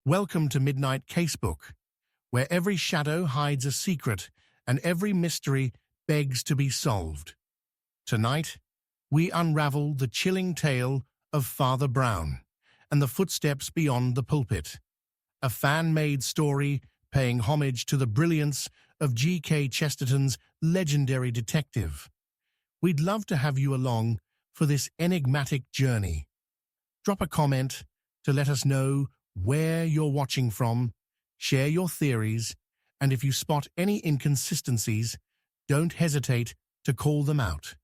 Welcome to Midnight Casebook, where every shadow hides a secret and every mystery begs to be solved. Tonight, we unravel the chilling tale of Father Brown and the footsteps beyond the pulpit, a fan-made story paying homage to the brilliance of G.K. Chesterton's legendary detective. We'd love to have you along for this enigmatic journey. Drop a comment to let us know where you're watching from, share your theories, and if you spot any inconsistencies, don't hesitate to call them out.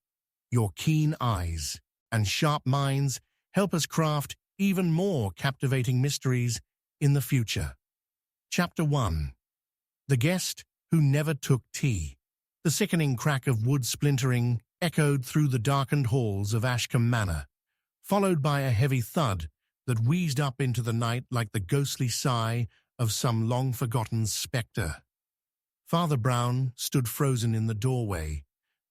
Your keen eyes and sharp minds help us craft even more captivating mysteries in the future. Chapter 1. The Guest Who Never Took Tea. The sickening crack of wood splintering echoed through the darkened halls of Ashcombe Manor, followed by a heavy thud that wheezed up into the night like the ghostly sigh of some long-forgotten spectre. Father Brown stood frozen in the doorway,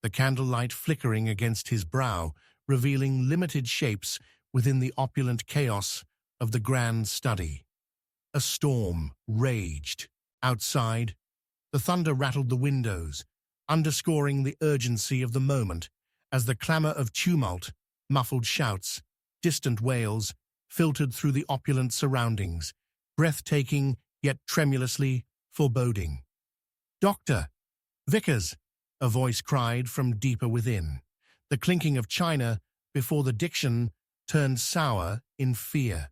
the candlelight flickering against his brow, revealing limited shapes within the opulent chaos of the grand study. A storm raged. Outside, the thunder rattled the windows, underscoring the urgency of the moment as the clamor of tumult, muffled shouts, distant wails, filtered through the opulent surroundings, breathtaking yet tremulously foreboding. "Doctor! Vickers!" a voice cried from deeper within, the clinking of china before the diction turned sour in fear.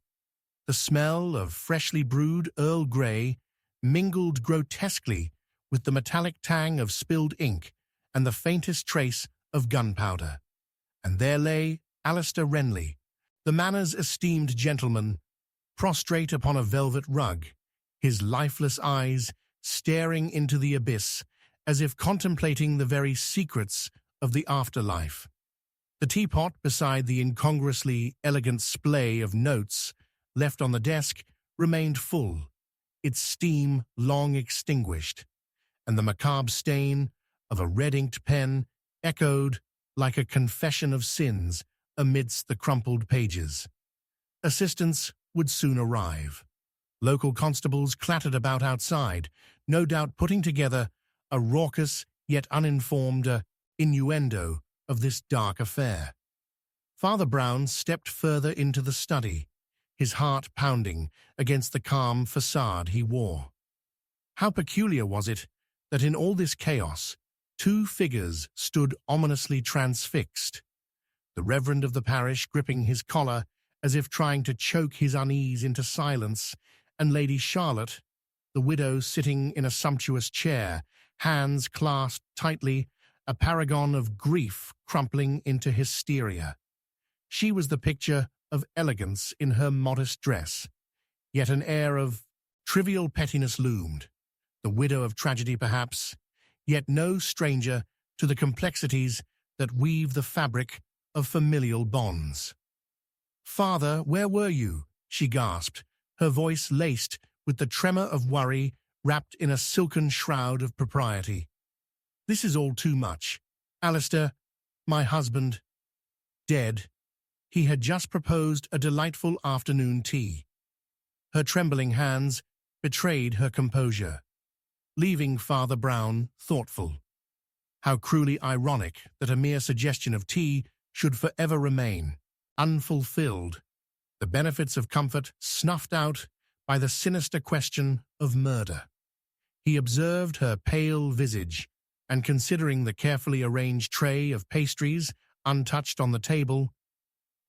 The smell of freshly brewed Earl Grey mingled grotesquely with the metallic tang of spilled ink and the faintest trace of gunpowder. And there lay Alistair Renly, the manor's esteemed gentleman, prostrate upon a velvet rug, his lifeless eyes staring into the abyss as if contemplating the very secrets of the afterlife. The teapot beside the incongruously elegant splay of notes left on the desk remained full, its steam long extinguished, and the macabre stain of a red-inked pen echoed like a confession of sins amidst the crumpled pages. Assistance would soon arrive. Local constables clattered about outside, no doubt putting together a raucous yet uninformed innuendo of this dark affair. Father Brown stepped further into the study, his heart pounding against the calm facade he wore. How peculiar was it that in all this chaos, two figures stood ominously transfixed, the reverend of the parish gripping his collar as if trying to choke his unease into silence, and Lady Charlotte, the widow, sitting in a sumptuous chair, hands clasped tightly, a paragon of grief crumpling into hysteria. She was the picture of elegance in her modest dress, yet an air of trivial pettiness loomed. The widow of tragedy, perhaps, yet no stranger to the complexities that weave the fabric of familial bonds. "Father, where were you?" she gasped, her voice laced with the tremor of worry wrapped in a silken shroud of propriety. "This is all too much. Alistair, my husband, dead." He had just proposed a delightful afternoon tea. Her trembling hands betrayed her composure, leaving Father Brown thoughtful. How cruelly ironic that a mere suggestion of tea should forever remain unfulfilled, the benefits of comfort snuffed out by the sinister question of murder. He observed her pale visage, and considering the carefully arranged tray of pastries untouched on the table,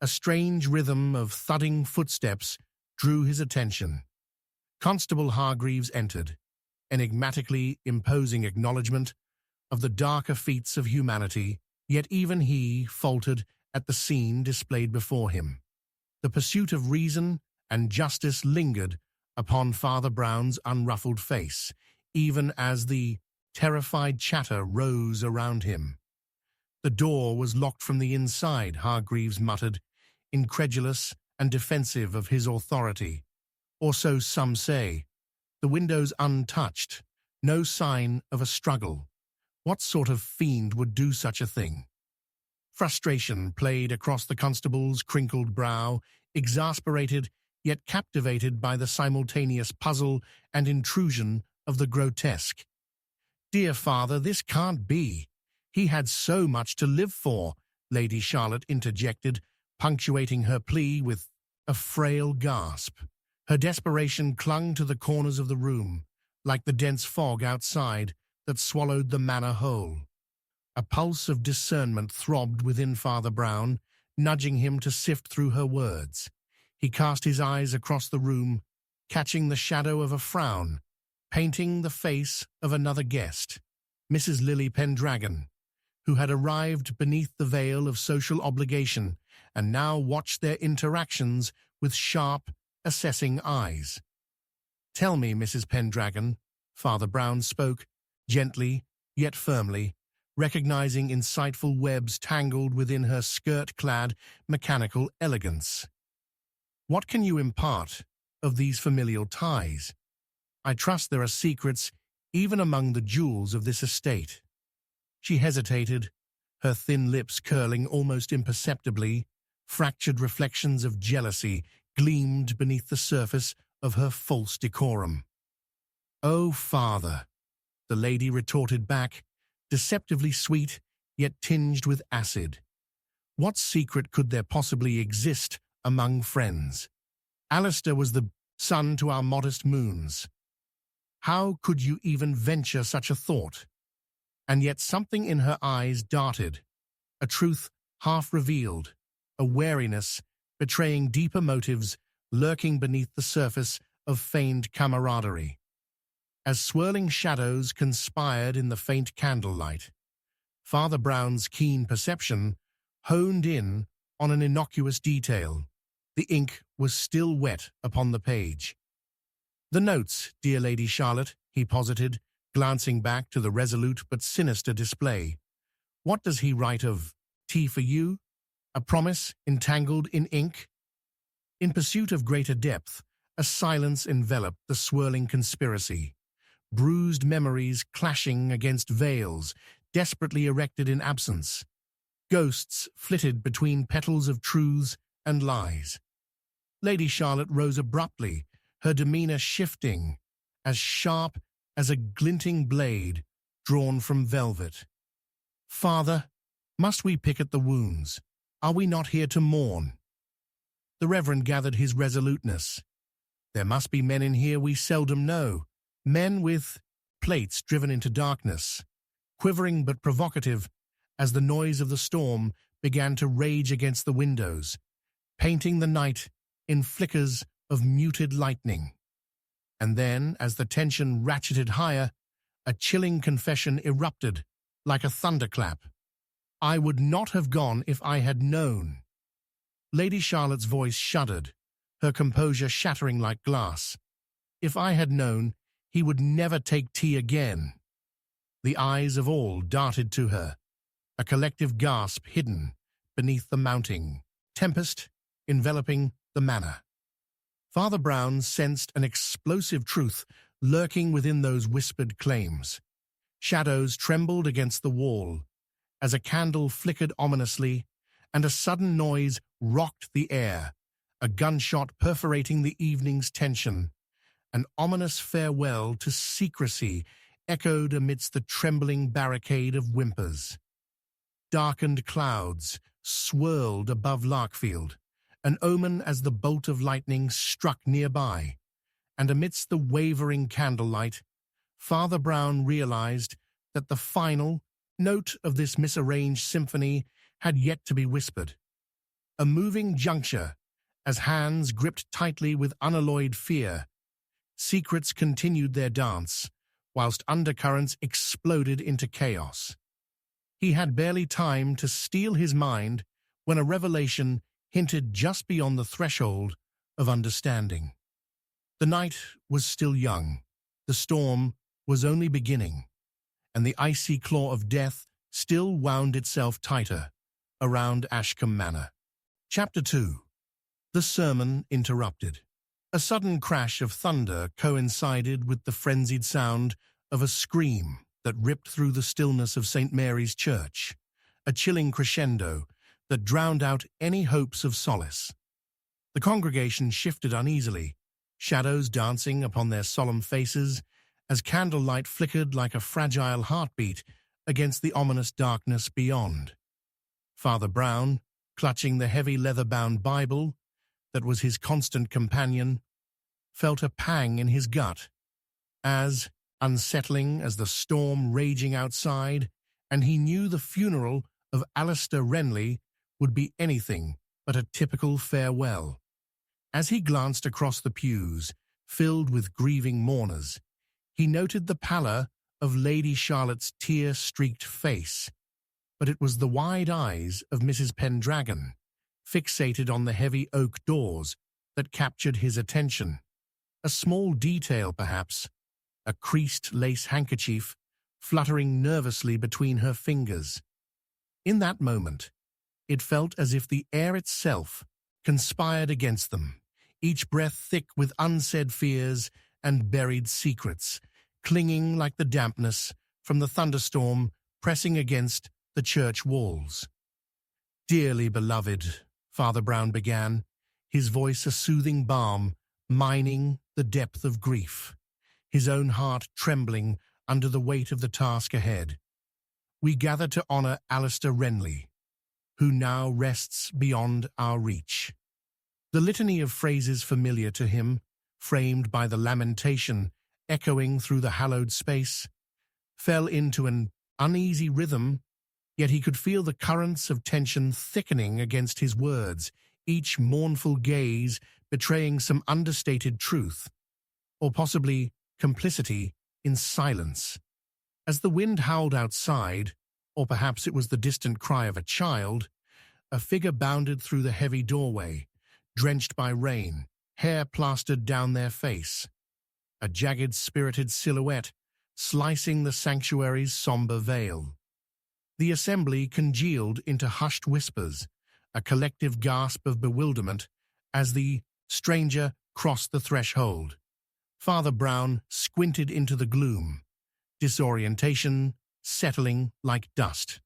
a strange rhythm of thudding footsteps drew his attention. Constable Hargreaves entered, enigmatically imposing acknowledgement of the darker feats of humanity, yet even he faltered at the scene displayed before him. The pursuit of reason and justice lingered upon Father Brown's unruffled face, even as the terrified chatter rose around him. "The door was locked from the inside," Hargreaves muttered, incredulous and defensive of his authority. "Or so some say. The windows untouched, no sign of a struggle. What sort of fiend would do such a thing?" Frustration played across the constable's crinkled brow, exasperated yet captivated by the simultaneous puzzle and intrusion of the grotesque. "Dear father, this can't be. He had so much to live for," Lady Charlotte interjected, punctuating her plea with a frail gasp. Her desperation clung to the corners of the room, like the dense fog outside that swallowed the manor whole. A pulse of discernment throbbed within Father Brown, nudging him to sift through her words. He cast his eyes across the room, catching the shadow of a frown, painting the face of another guest, Mrs. Lily Pendragon, who had arrived beneath the veil of social obligation and now watched their interactions with sharp, assessing eyes. "Tell me, Mrs. Pendragon," Father Brown spoke, gently yet firmly, recognizing insightful webs tangled within her skirt-clad, mechanical elegance. "What can you impart of these familial ties? I trust there are secrets even among the jewels of this estate." She hesitated, her thin lips curling almost imperceptibly. Fractured reflections of jealousy gleamed beneath the surface of her false decorum. "Oh, father," the lady retorted back, deceptively sweet, yet tinged with acid. "What secret could there possibly exist among friends? Alistair was the sun to our modest moons. How could you even venture such a thought?" And yet something in her eyes darted, a truth half revealed, a wariness betraying deeper motives lurking beneath the surface of feigned camaraderie. As swirling shadows conspired in the faint candlelight, Father Brown's keen perception honed in on an innocuous detail. The ink was still wet upon the page. "The notes, dear Lady Charlotte," he posited, glancing back to the resolute but sinister display. "What does he write of? Tea for you? A promise entangled in ink?" In pursuit of greater depth, a silence enveloped the swirling conspiracy. Bruised memories clashing against veils, desperately erected in absence. Ghosts flitted between petals of truths and lies. Lady Charlotte rose abruptly, her demeanor shifting, as sharp as a glinting blade drawn from velvet. "Father, must we pick at the wounds? Are we not here to mourn?" The Reverend gathered his resoluteness. "There must be men in here we seldom know, men with plates driven into darkness, quivering but provocative as the noise of the storm began to rage against the windows, painting the night in flickers of muted lightning." And then, as the tension ratcheted higher, a chilling confession erupted like a thunderclap. "I would not have gone if I had known." Lady Charlotte's voice shuddered, her composure shattering like glass. "If I had known, he would never take tea again." The eyes of all darted to her, a collective gasp hidden beneath the mounting tempest enveloping the manor. Father Brown sensed an explosive truth lurking within those whispered claims. Shadows trembled against the wall as a candle flickered ominously, and a sudden noise rocked the air, a gunshot perforating the evening's tension. An ominous farewell to secrecy echoed amidst the trembling barricade of whimpers. Darkened clouds swirled above Larkfield, an omen as the bolt of lightning struck nearby, and amidst the wavering candlelight, Father Brown realized that the final note of this misarranged symphony had yet to be whispered. A moving juncture, as hands gripped tightly with unalloyed fear. Secrets continued their dance, whilst undercurrents exploded into chaos. He had barely time to steel his mind when a revelation hinted just beyond the threshold of understanding. The night was still young, the storm was only beginning, and the icy claw of death still wound itself tighter around Ashcombe Manor. Chapter 2. The sermon interrupted. A sudden crash of thunder coincided with the frenzied sound of a scream that ripped through the stillness of St. Mary's Church, a chilling crescendo that drowned out any hopes of solace. The congregation shifted uneasily, shadows dancing upon their solemn faces as candlelight flickered like a fragile heartbeat against the ominous darkness beyond. Father Brown, clutching the heavy leather-bound Bible that was his constant companion, felt a pang in his gut as, unsettling as the storm raging outside, and he knew the funeral of Alistair Renly would be anything but a typical farewell. As he glanced across the pews, filled with grieving mourners, he noted the pallor of Lady Charlotte's tear-streaked face, but it was the wide eyes of Mrs. Pendragon, fixated on the heavy oak doors, that captured his attention. A small detail, perhaps, a creased lace handkerchief fluttering nervously between her fingers. In that moment, it felt as if the air itself conspired against them, each breath thick with unsaid fears and buried secrets, clinging like the dampness from the thunderstorm pressing against the church walls. "Dearly beloved," Father Brown began, his voice a soothing balm, mining the depth of grief, his own heart trembling under the weight of the task ahead. "We gather to honor Alistair Renly, who now rests beyond our reach." The litany of phrases familiar to him, framed by the lamentation echoing through the hallowed space, fell into an uneasy rhythm, yet he could feel the currents of tension thickening against his words, each mournful gaze betraying some understated truth, or possibly complicity in silence. As the wind howled outside, or perhaps it was the distant cry of a child, a figure bounded through the heavy doorway, drenched by rain, hair plastered down their face, a jagged, spirited silhouette slicing the sanctuary's somber veil. The assembly congealed into hushed whispers, a collective gasp of bewilderment as the stranger crossed the threshold. Father Brown squinted into the gloom, disorientation settling like dust.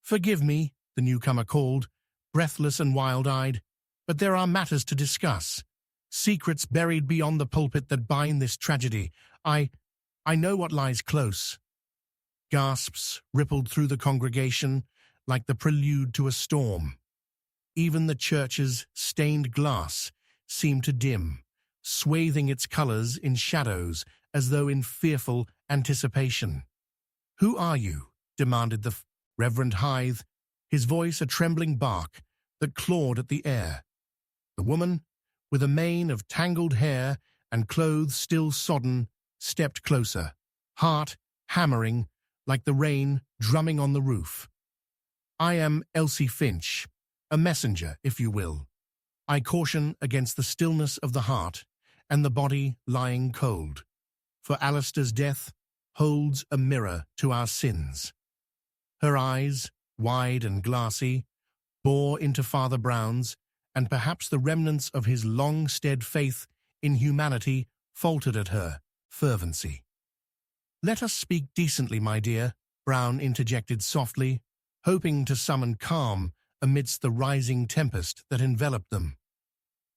"Forgive me," the newcomer called, breathless and wild-eyed, "but there are matters to discuss. Secrets buried beyond the pulpit that bind this tragedy. I know what lies close." Gasps rippled through the congregation like the prelude to a storm. Even the church's stained glass seemed to dim, swathing its colors in shadows as though in fearful anticipation. "Who are you?" demanded the Reverend Hythe, his voice a trembling bark that clawed at the air. The woman, with a mane of tangled hair and clothes still sodden, stepped closer, heart hammering like the rain drumming on the roof. "I am Elsie Finch, a messenger, if you will. I caution against the stillness of the heart and the body lying cold, for Alistair's death holds a mirror to our sins." Her eyes, wide and glassy, bore into Father Brown's, and perhaps the remnants of his long-stead faith in humanity faltered at her fervency. "Let us speak decently, my dear," Brown interjected softly, hoping to summon calm amidst the rising tempest that enveloped them.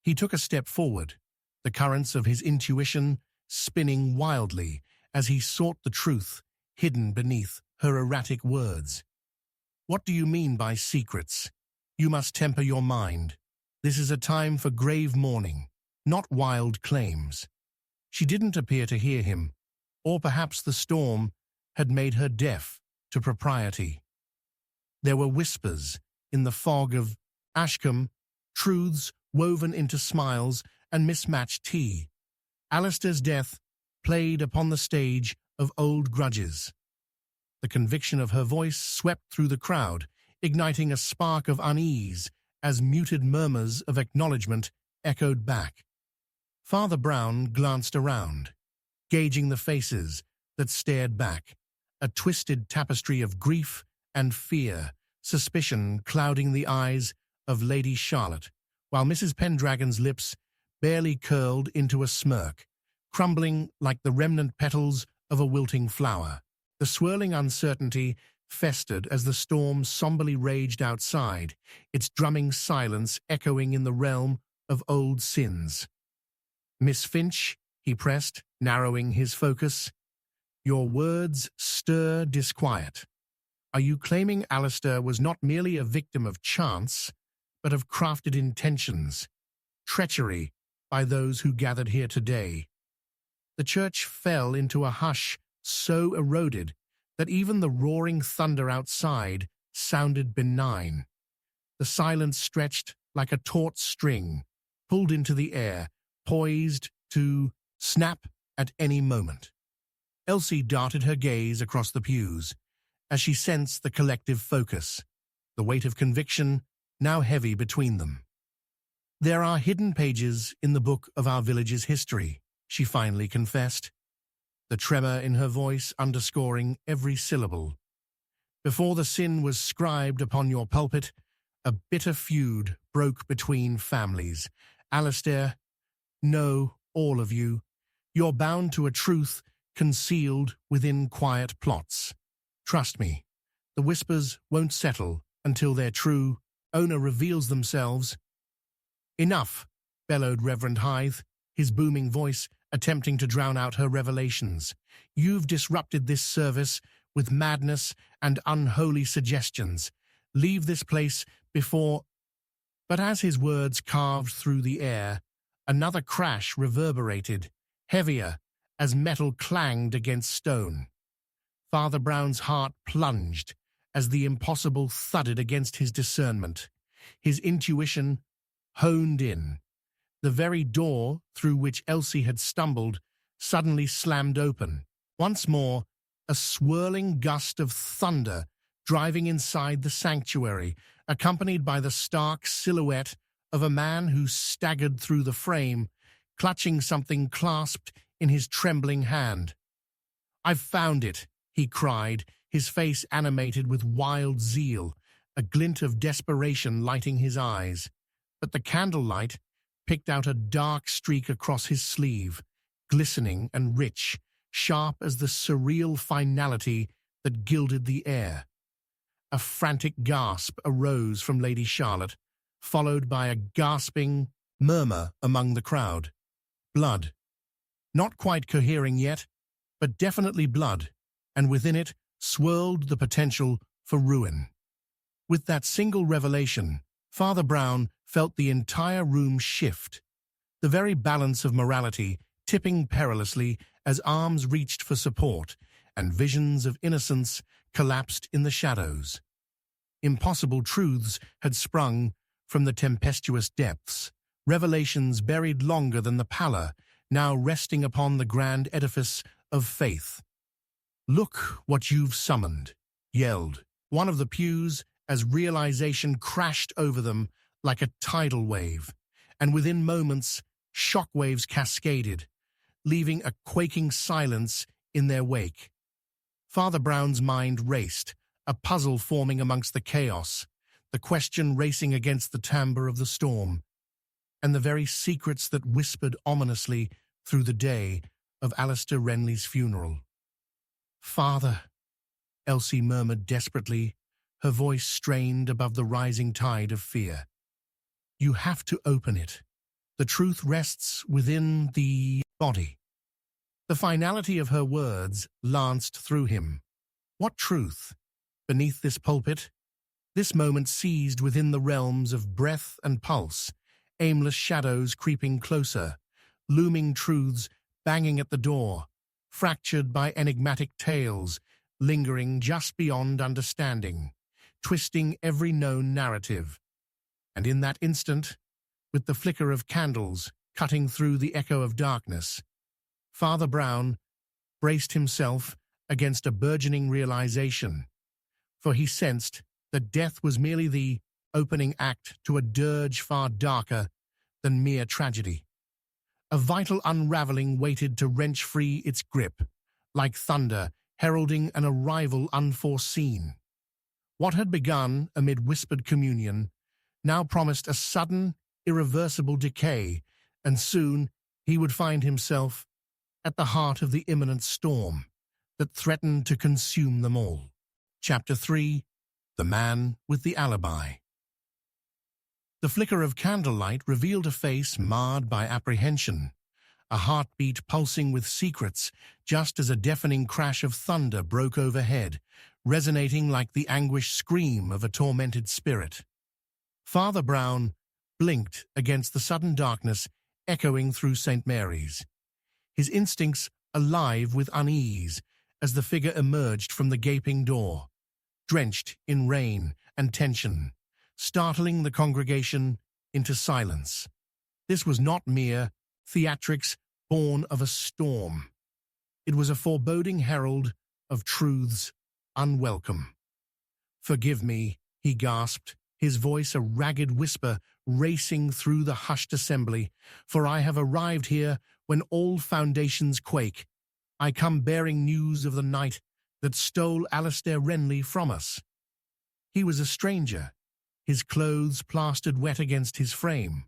He took a step forward, the currents of his intuition spinning wildly as he sought the truth hidden beneath her erratic words. "What do you mean by secrets? You must temper your mind. This is a time for grave mourning, not wild claims." She didn't appear to hear him, or perhaps the storm had made her deaf to propriety. There were whispers in the fog of Ashcombe, truths woven into smiles and mismatched tea. Alistair's death played upon the stage of old grudges. The conviction of her voice swept through the crowd, igniting a spark of unease as muted murmurs of acknowledgement echoed back. Father Brown glanced around, gauging the faces that stared back, a twisted tapestry of grief and fear, suspicion clouding the eyes of Lady Charlotte, while Mrs. Pendragon's lips barely curled into a smirk, crumbling like the remnant petals of a wilting flower. The swirling uncertainty festered as the storm somberly raged outside, its drumming silence echoing in the realm of old sins. Miss Finch, he pressed, narrowing his focus, your words stir disquiet. Are you claiming Alistair was not merely a victim of chance, but of crafted intentions, treachery by those who gathered here today? The church fell into a hush so eroded that even the roaring thunder outside sounded benign. The silence stretched like a taut string, pulled into the air, poised to snap at any moment. Elsie darted her gaze across the pews as she sensed the collective focus, the weight of conviction now heavy between them. There are hidden pages in the book of our village's history, she finally confessed, the tremor in her voice underscoring every syllable. Before the sin was scribed upon your pulpit, a bitter feud broke between families. Alistair, no, all of you, you're bound to a truth concealed within quiet plots. Trust me, the whispers won't settle until their true owner reveals themselves. Enough, bellowed Reverend Hythe, his booming voice attempting to drown out her revelations. You've disrupted this service with madness and unholy suggestions. Leave this place before... But as his words carved through the air, another crash reverberated, heavier, as metal clanged against stone. Father Brown's heart plunged as the impossible thudded against his discernment. His intuition honed in. The very door through which Elsie had stumbled suddenly slammed open. Once more, a swirling gust of thunder driving inside the sanctuary, accompanied by the stark silhouette of a man who staggered through the frame, clutching something clasped in his trembling hand. "I've found it," he cried, his face animated with wild zeal, a glint of desperation lighting his eyes. But the candlelight picked out a dark streak across his sleeve, glistening and rich, sharp as the surreal finality that gilded the air. A frantic gasp arose from Lady Charlotte, followed by a gasping murmur among the crowd. Blood. Not quite cohering yet, but definitely blood, and within it swirled the potential for ruin. With that single revelation, Father Brown felt the entire room shift, the very balance of morality tipping perilously as arms reached for support and visions of innocence collapsed in the shadows. Impossible truths had sprung from the tempestuous depths, revelations buried longer than the pallor, now resting upon the grand edifice of faith. "Look what you've summoned," yelled one of the pews as realization crashed over them like a tidal wave, and within moments shockwaves cascaded, leaving a quaking silence in their wake. Father Brown's mind raced, a puzzle forming amongst the chaos, the question racing against the timbre of the storm, and the very secrets that whispered ominously through the day of Alistair Renly's funeral. "Father," Elsie murmured desperately, her voice strained above the rising tide of fear. "You have to open it. The truth rests within the body." The finality of her words lanced through him. What truth? Beneath this pulpit, this moment seized within the realms of breath and pulse, aimless shadows creeping closer, looming truths banging at the door, fractured by enigmatic tales, lingering just beyond understanding, twisting every known narrative. And in that instant, with the flicker of candles cutting through the echo of darkness, Father Brown braced himself against a burgeoning realization, for he sensed that death was merely the opening act to a dirge far darker than mere tragedy. A vital unraveling waited to wrench free its grip, like thunder heralding an arrival unforeseen. What had begun amid whispered communion now promised a sudden, irreversible decay, and soon he would find himself at the heart of the imminent storm that threatened to consume them all. Chapter 3: The Man with the Alibi. The flicker of candlelight revealed a face marred by apprehension, a heartbeat pulsing with secrets, just as a deafening crash of thunder broke overhead, resonating like the anguished scream of a tormented spirit. Father Brown blinked against the sudden darkness echoing through St. Mary's, his instincts alive with unease as the figure emerged from the gaping door, drenched in rain and tension, startling the congregation into silence. This was not mere theatrics born of a storm. It was a foreboding herald of truths unwelcome. "Forgive me," he gasped, his voice a ragged whisper racing through the hushed assembly, "for I have arrived here when all foundations quake. I come bearing news of the night that stole Alistair Renly from us." He was a stranger, his clothes plastered wet against his frame,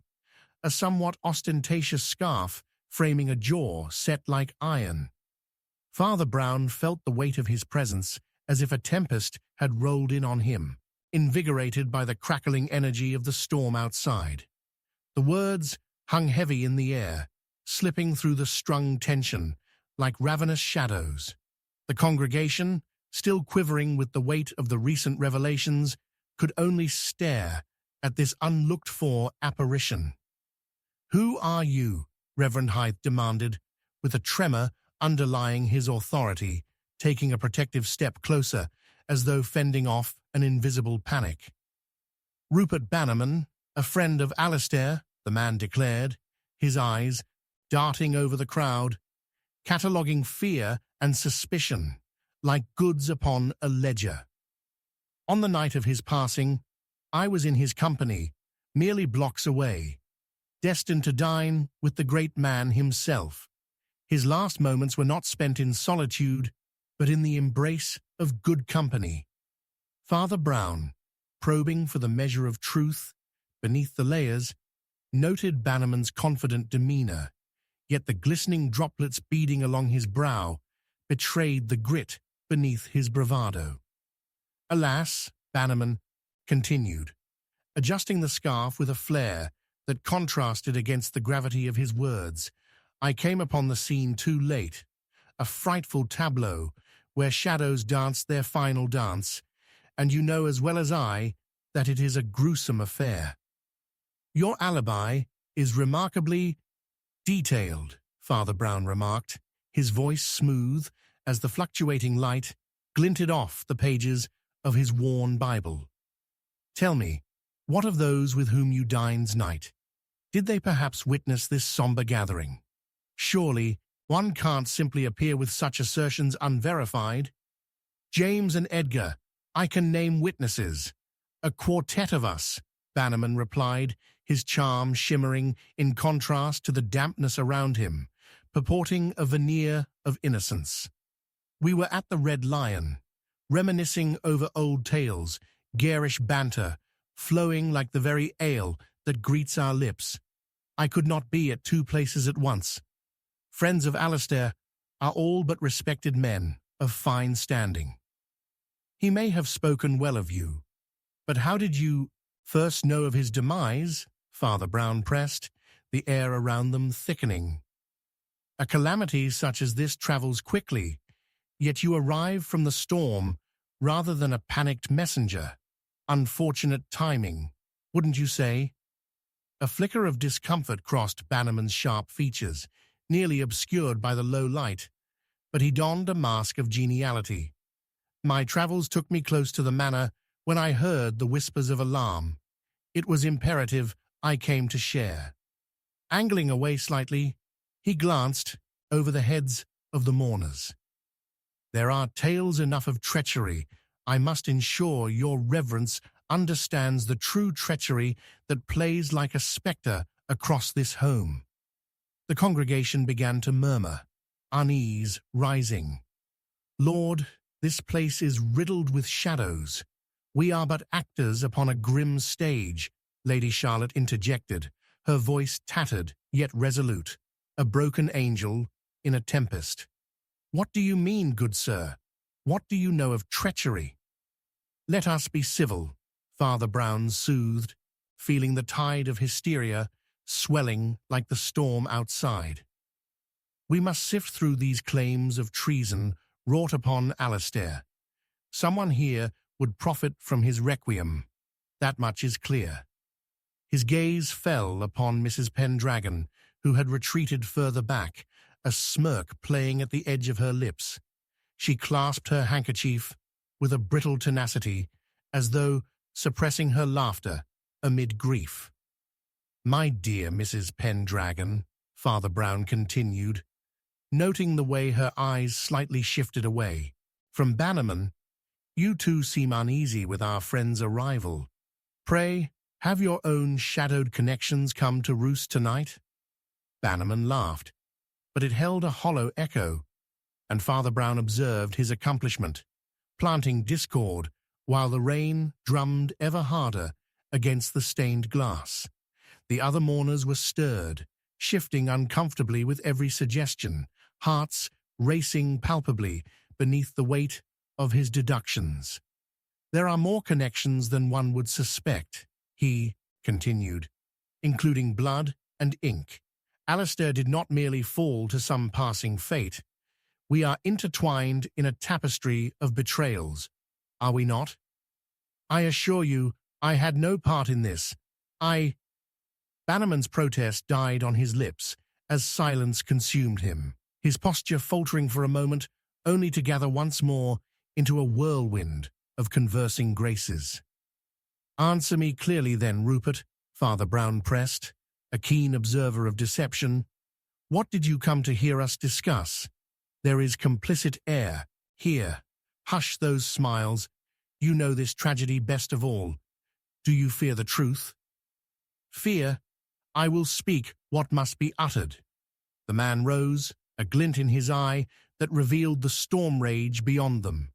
a somewhat ostentatious scarf framing a jaw set like iron. Father Brown felt the weight of his presence as if a tempest had rolled in on him, invigorated by the crackling energy of the storm outside. The words hung heavy in the air, slipping through the strung tension like ravenous shadows. The congregation, still quivering with the weight of the recent revelations, could only stare at this unlooked-for apparition. "Who are you?" Reverend Hythe demanded, with a tremor underlying his authority, taking a protective step closer, as though fending off an invisible panic. "Rupert Bannerman, a friend of Alistair," the man declared, his eyes darting over the crowd, cataloguing fear and suspicion like goods upon a ledger. "On the night of his passing, I was in his company, merely blocks away, destined to dine with the great man himself. His last moments were not spent in solitude, but in the embrace of good company." Father Brown, probing for the measure of truth beneath the layers, noted Bannerman's confident demeanor, yet the glistening droplets beading along his brow betrayed the grit beneath his bravado. "Alas," Bannerman continued, adjusting the scarf with a flair that contrasted against the gravity of his words, "I came upon the scene too late, a frightful tableau where shadows danced their final dance, and you know as well as I that it is a gruesome affair." "Your alibi is remarkably detailed," Father Brown remarked, his voice smooth as the fluctuating light glinted off the pages of his worn Bible. "Tell me, what of those with whom you dined night? Did they perhaps witness this somber gathering? Surely one can't simply appear with such assertions unverified." "James and Edgar, I can name witnesses. A quartet of us," Bannerman replied, his charm shimmering in contrast to the dampness around him, purporting a veneer of innocence. "We were at the Red Lion, reminiscing over old tales, garish banter, flowing like the very ale that greets our lips. I could not be at two places at once. Friends of Alistair are all but respected men of fine standing." "He may have spoken well of you, but how did you first know of his demise?" Father Brown pressed, the air around them thickening. "A calamity such as this travels quickly, yet you arrive from the storm rather than a panicked messenger. Unfortunate timing, wouldn't you say?" A flicker of discomfort crossed Bannerman's sharp features, nearly obscured by the low light, but he donned a mask of geniality. "My travels took me close to the manor when I heard the whispers of alarm. It was imperative I came to share." Angling away slightly, he glanced over the heads of the mourners. "There are tales enough of treachery. I must ensure your reverence understands the true treachery that plays like a spectre across this home." The congregation began to murmur, unease rising. "Lord, this place is riddled with shadows. We are but actors upon a grim stage," Lady Charlotte interjected, her voice tattered yet resolute, a broken angel in a tempest. "What do you mean, good sir? What do you know of treachery?" "Let us be civil," Father Brown soothed, feeling the tide of hysteria swelling like the storm outside. We must sift through these claims of treason wrought upon Alistair. Someone here would profit from his requiem. That much is clear. His gaze fell upon Mrs. Pendragon, who had retreated further back, a smirk playing at the edge of her lips. She clasped her handkerchief with a brittle tenacity, as though suppressing her laughter amid grief. "My dear Mrs. Pendragon," Father Brown continued, noting the way her eyes slightly shifted away from Bannerman, "you too seem uneasy with our friend's arrival. Pray, have your own shadowed connections come to roost tonight?" Bannerman laughed, but it held a hollow echo, and Father Brown observed his accomplishment, planting discord while the rain drummed ever harder against the stained glass. The other mourners were stirred, shifting uncomfortably with every suggestion, hearts racing palpably beneath the weight of his deductions. "There are more connections than one would suspect," he continued, "including blood and ink. Alistair did not merely fall to some passing fate. We are intertwined in a tapestry of betrayals, are we not? I assure you, I had no part in this. Bannerman's protest died on his lips as silence consumed him, his posture faltering for a moment, only to gather once more into a whirlwind of conversing graces. "Answer me clearly then, Rupert," Father Brown pressed, a keen observer of deception. "What did you come to hear us discuss? There is complicit air here. Hush those smiles. You know this tragedy best of all. Do you fear the truth?" "Fear? I will speak what must be uttered." The man rose, a glint in his eye that revealed the storm rage beyond them.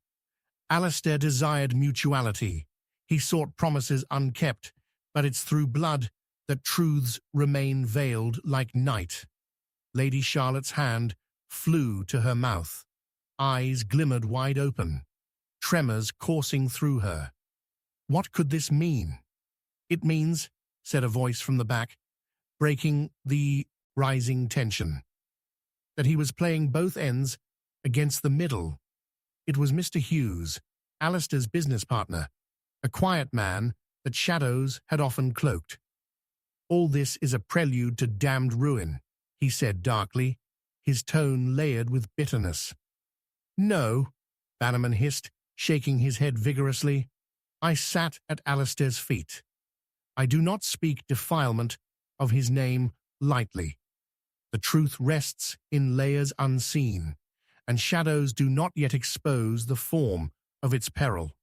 Alistair desired mutuality. He sought promises unkept, but it's through blood that truths remain veiled like night. Lady Charlotte's hand flew to her mouth. Eyes glimmered wide open, tremors coursing through her. What could this mean? "It means," said a voice from the back, breaking the rising tension, "that he was playing both ends against the middle." It was Mr. Hughes, Alistair's business partner, a quiet man that shadows had often cloaked. "All this is a prelude to damned ruin," he said darkly, his tone layered with bitterness. "No," Bannerman hissed, shaking his head vigorously. "I sat at Alistair's feet. I do not speak defilement of his name lightly. The truth rests in layers unseen, and shadows do not yet expose the form of its peril."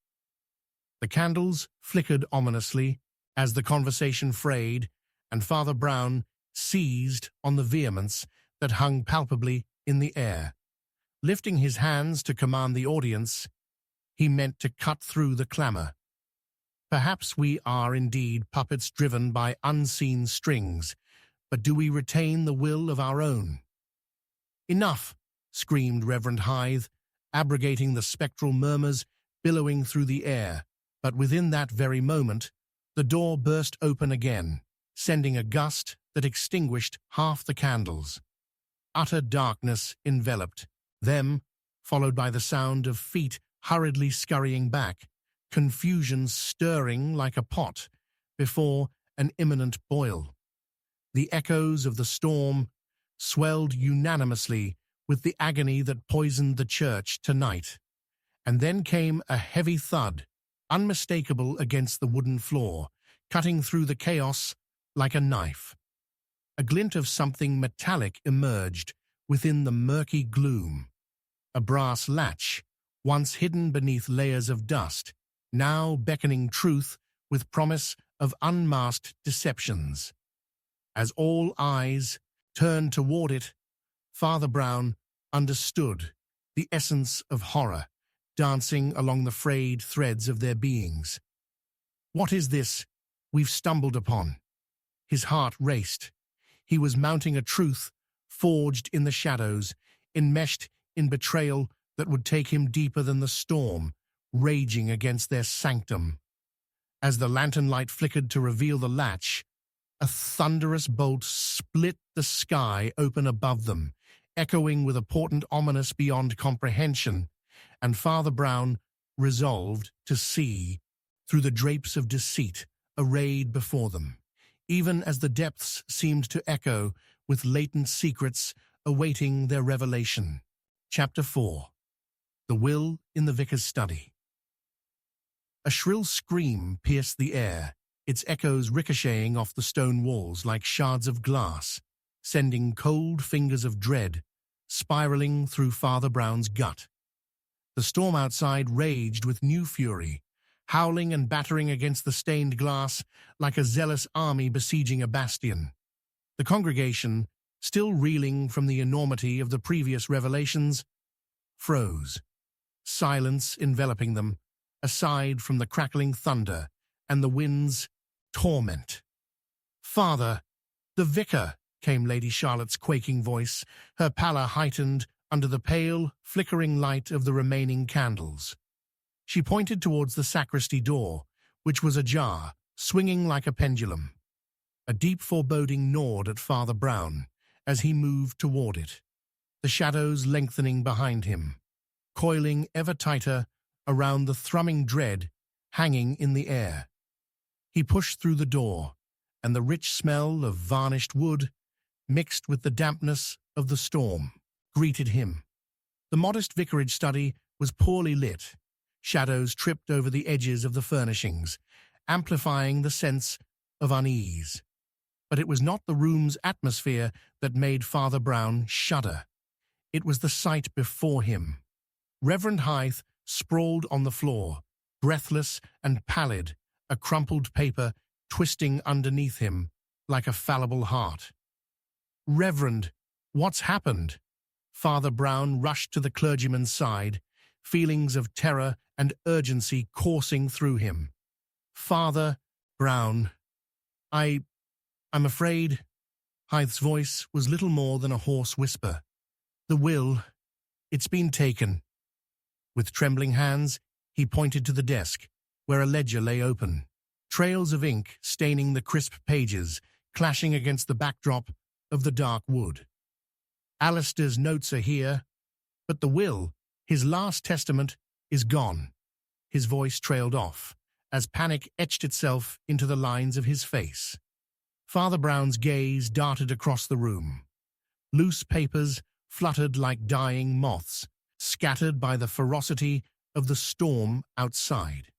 The candles flickered ominously as the conversation frayed, and Father Brown seized on the vehemence that hung palpably in the air. Lifting his hands to command the audience, he meant to cut through the clamor. "Perhaps we are indeed puppets driven by unseen strings, but do we retain the will of our own?" "Enough!" screamed Reverend Hythe, abrogating the spectral murmurs billowing through the air. But within that very moment, the door burst open again, sending a gust that extinguished half the candles. Utter darkness enveloped them, followed by the sound of feet hurriedly scurrying back, confusion stirring like a pot before an imminent boil. The echoes of the storm swelled unanimously with the agony that poisoned the church tonight. And then came a heavy thud, unmistakable against the wooden floor, cutting through the chaos like a knife. A glint of something metallic emerged within the murky gloom. A brass latch, once hidden beneath layers of dust, now beckoning truth with promise of unmasked deceptions. As all eyes turned toward it, Father Brown understood the essence of horror dancing along the frayed threads of their beings. "What is this we've stumbled upon?" His heart raced. He was mounting a truth forged in the shadows, enmeshed in betrayal that would take him deeper than the storm, raging against their sanctum. As the lantern light flickered to reveal the latch, a thunderous bolt split the sky open above them, echoing with a portent ominous beyond comprehension, and Father Brown resolved to see through the drapes of deceit arrayed before them, even as the depths seemed to echo with latent secrets awaiting their revelation. Chapter 4. The Will in the Vicar's Study. A shrill scream pierced the air, its echoes ricocheting off the stone walls like shards of glass, sending cold fingers of dread spiraling through Father Brown's gut. The storm outside raged with new fury, howling and battering against the stained glass like a zealous army besieging a bastion. The congregation, still reeling from the enormity of the previous revelations, froze, silence enveloping them, aside from the crackling thunder and the wind's torment. "Father, the vicar," came Lady Charlotte's quaking voice, her pallor heightened under the pale, flickering light of the remaining candles. She pointed towards the sacristy door, which was ajar, swinging like a pendulum. A deep foreboding gnawed at Father Brown as he moved toward it, the shadows lengthening behind him, coiling ever tighter around the thrumming dread hanging in the air. He pushed through the door, and the rich smell of varnished wood, mixed with the dampness of the storm, greeted him. The modest vicarage study was poorly lit. Shadows tripped over the edges of the furnishings, amplifying the sense of unease. But it was not the room's atmosphere that made Father Brown shudder. It was the sight before him. Reverend Hythe sprawled on the floor, breathless and pallid, a crumpled paper twisting underneath him like a fallible heart. "Reverend, what's happened?" Father Brown rushed to the clergyman's side, feelings of terror and urgency coursing through him. "Father Brown, I'm afraid." Hythe's voice was little more than a hoarse whisper. "The will, it's been taken." With trembling hands, he pointed to the desk, where a ledger lay open, trails of ink staining the crisp pages, clashing against the backdrop of the dark wood. "Alistair's notes are here, but the will, his last testament, is gone." His voice trailed off, as panic etched itself into the lines of his face. Father Brown's gaze darted across the room. Loose papers fluttered like dying moths, scattered by the ferocity of the storm outside.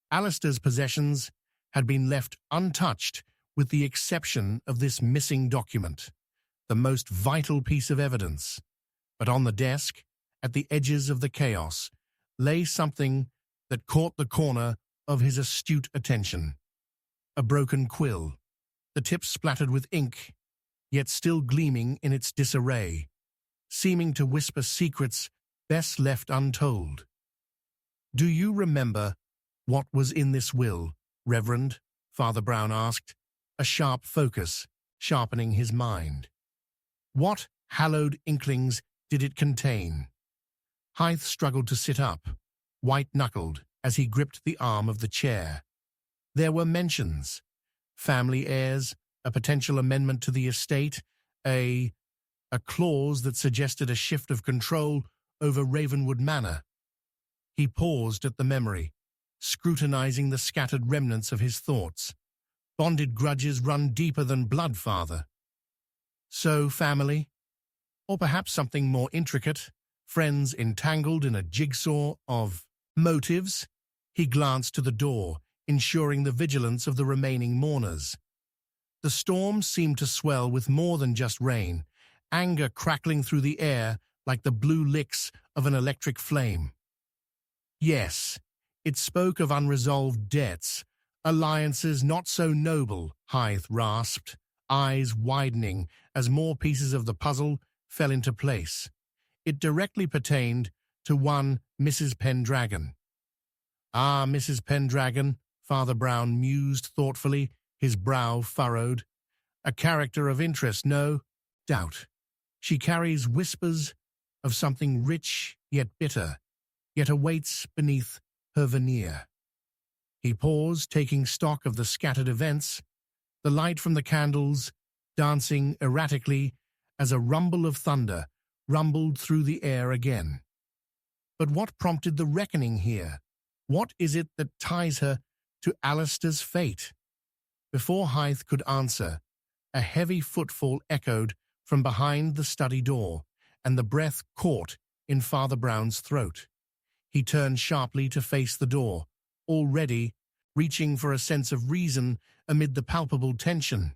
Alistair's possessions had been left untouched with the exception of this missing document, the most vital piece of evidence. But on the desk, at the edges of the chaos, lay something that caught the corner of his astute attention. A broken quill, the tip splattered with ink, yet still gleaming in its disarray, seeming to whisper secrets best left untold. "Do you remember what was in this will, Reverend?" Father Brown asked, a sharp focus sharpening his mind. "What hallowed inklings did it contain?" Hythe struggled to sit up, white-knuckled, as he gripped the arm of the chair. There were mentions: family heirs, a potential amendment to the estate, a clause that suggested a shift of control over Ravenwood Manor. He paused at the memory, scrutinizing the scattered remnants of his thoughts. Bonded grudges run deeper than blood, Father. So family? Or perhaps something more intricate, friends entangled in a jigsaw of motives? He glanced to the door, ensuring the vigilance of the remaining mourners. The storm seemed to swell with more than just rain, anger crackling through the air like the blue licks of an electric flame. Yes, it spoke of unresolved debts, alliances not so noble, Hythe rasped, eyes widening as more pieces of the puzzle fell into place. It directly pertained to one Mrs. Pendragon. "Ah, Mrs. Pendragon," Father Brown mused thoughtfully, his brow furrowed. "A character of interest, no doubt. She carries whispers of something rich yet bitter, yet awaits beneath her veneer." He paused, taking stock of the scattered events, the light from the candles dancing erratically as a rumble of thunder rumbled through the air again. But what prompted the reckoning here? What is it that ties her to Alistair's fate? Before Hythe could answer, a heavy footfall echoed from behind the study door, and the breath caught in Father Brown's throat. He turned sharply to face the door, already reaching for a sense of reason amid the palpable tension.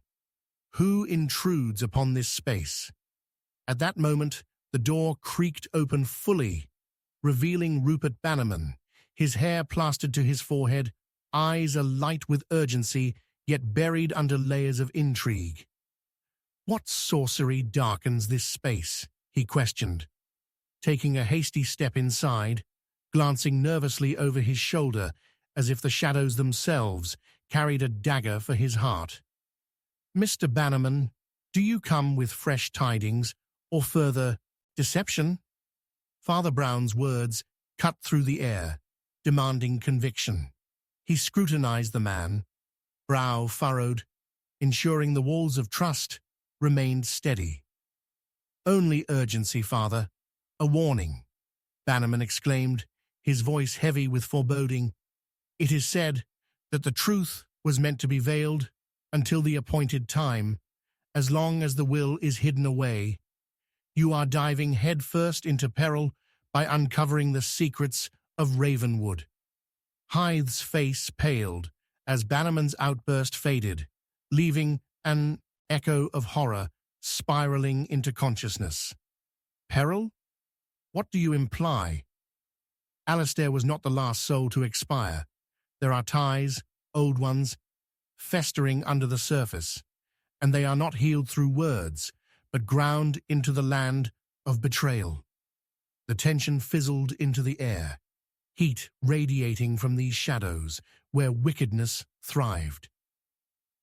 Who intrudes upon this space? At that moment, the door creaked open fully, revealing Rupert Bannerman, his hair plastered to his forehead, eyes alight with urgency, yet buried under layers of intrigue. "What sorcery darkens this space?" he questioned, taking a hasty step inside, glancing nervously over his shoulder as if the shadows themselves carried a dagger for his heart. "Mr. Bannerman, do you come with fresh tidings or further deception?" Father Brown's words cut through the air, demanding conviction. He scrutinized the man, brow furrowed, ensuring the walls of trust remained steady. "Only urgency, Father. A warning," Bannerman exclaimed, his voice heavy with foreboding. "It is said that the truth was meant to be veiled until the appointed time, as long as the will is hidden away. You are diving headfirst into peril by uncovering the secrets of Ravenwood." Hythe's face paled as Bannerman's outburst faded, leaving an echo of horror spiraling into consciousness. "Peril? What do you imply?" Alistair was not the last soul to expire. There are ties, old ones, festering under the surface, and they are not healed through words, but ground into the land of betrayal. The tension fizzled into the air, heat radiating from these shadows where wickedness thrived.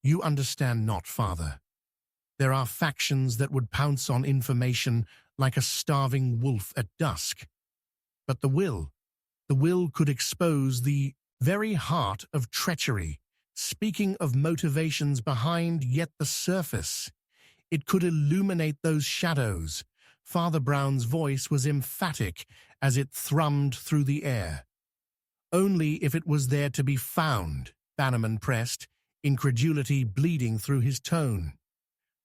"You understand not, Father. There are factions that would pounce on information like a starving wolf at dusk. But the will could expose the very heart of treachery, speaking of motivations behind yet the surface. It could illuminate those shadows." Father Brown's voice was emphatic as it thrummed through the air. "Only if it was there to be found," Bannerman pressed, incredulity bleeding through his tone.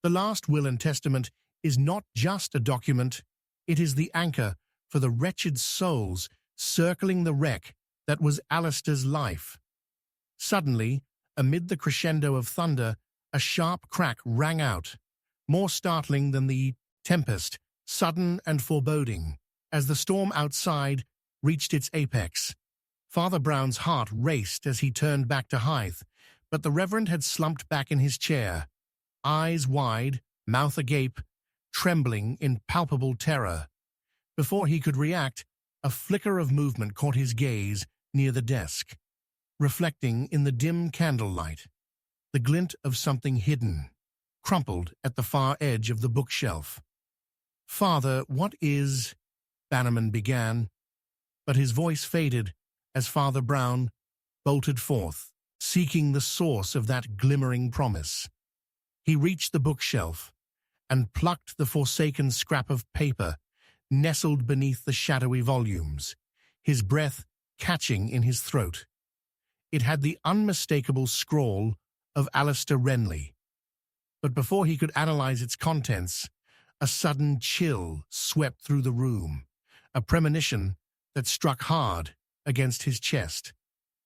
"The last will and testament is not just a document, it is the anchor for the wretched souls circling the wreck that was Alistair's life." Suddenly, amid the crescendo of thunder, a sharp crack rang out, more startling than the tempest, sudden and foreboding. As the storm outside reached its apex, Father Brown's heart raced as he turned back to Hythe, but the Reverend had slumped back in his chair, eyes wide, mouth agape, trembling in palpable terror. Before he could react, a flicker of movement caught his gaze near the desk, reflecting in the dim candlelight, the glint of something hidden, crumpled at the far edge of the bookshelf. "Father, what is—" Bannerman began, but his voice faded as Father Brown bolted forth, seeking the source of that glimmering promise. He reached the bookshelf and plucked the forsaken scrap of paper nestled beneath the shadowy volumes, his breath catching in his throat. It had the unmistakable scrawl of Alistair Renly. But before he could analyze its contents, a sudden chill swept through the room, a premonition that struck hard against his chest.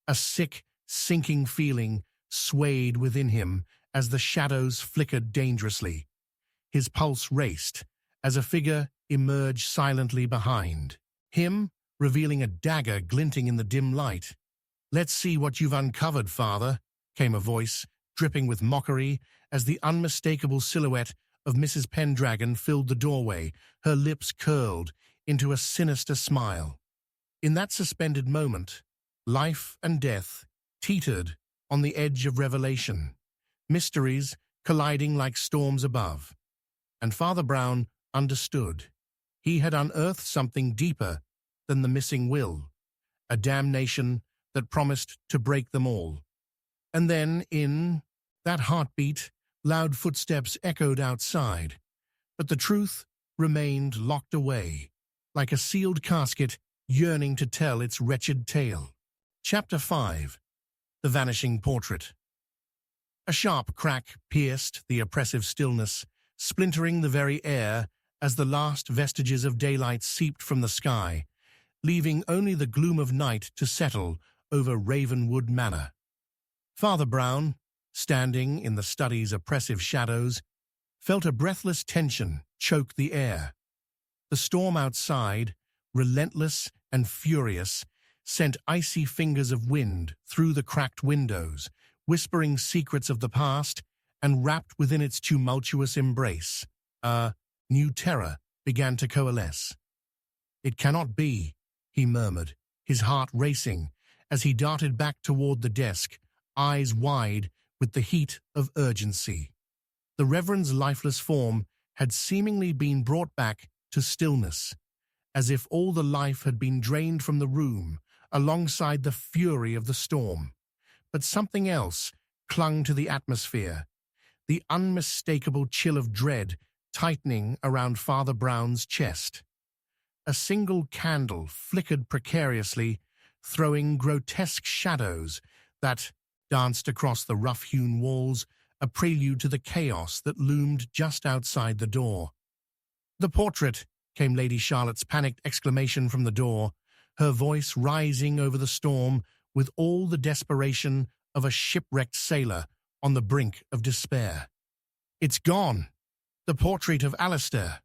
A sick, sinking feeling swayed within him as the shadows flickered dangerously. His pulse raced as a figure emerged silently behind him, revealing a dagger glinting in the dim light. "Let's see what you've uncovered, Father," came a voice, dripping with mockery, as the unmistakable silhouette of Mrs. Pendragon filled the doorway, her lips curled into a sinister smile. In that suspended moment, life and death teetered on the edge of revelation, mysteries colliding like storms above. And Father Brown understood. He had unearthed something deeper than the missing will, a damnation that promised to break them all. And then, in that heartbeat, loud footsteps echoed outside, but the truth remained locked away, like a sealed casket yearning to tell its wretched tale. Chapter 5. The Vanishing Portrait. A sharp crack pierced the oppressive stillness, splintering the very air as the last vestiges of daylight seeped from the sky, leaving only the gloom of night to settle over Ravenwood Manor. Father Brown, standing in the study's oppressive shadows, felt a breathless tension choke the air. The storm outside, relentless and furious, sent icy fingers of wind through the cracked windows, whispering secrets of the past, and wrapped within its tumultuous embrace, a new terror began to coalesce. "It cannot be," he murmured, his heart racing, as he darted back toward the desk, eyes wide with the heat of urgency. The Reverend's lifeless form had seemingly been brought back to stillness, as if all the life had been drained from the room alongside the fury of the storm. But something else clung to the atmosphere, the unmistakable chill of dread tightening around Father Brown's chest. A single candle flickered precariously, throwing grotesque shadows that danced across the rough-hewn walls, a prelude to the chaos that loomed just outside the door. "The portrait!" came Lady Charlotte's panicked exclamation from the door, her voice rising over the storm with all the desperation of a shipwrecked sailor on the brink of despair. "It's gone! The portrait of Alistair!"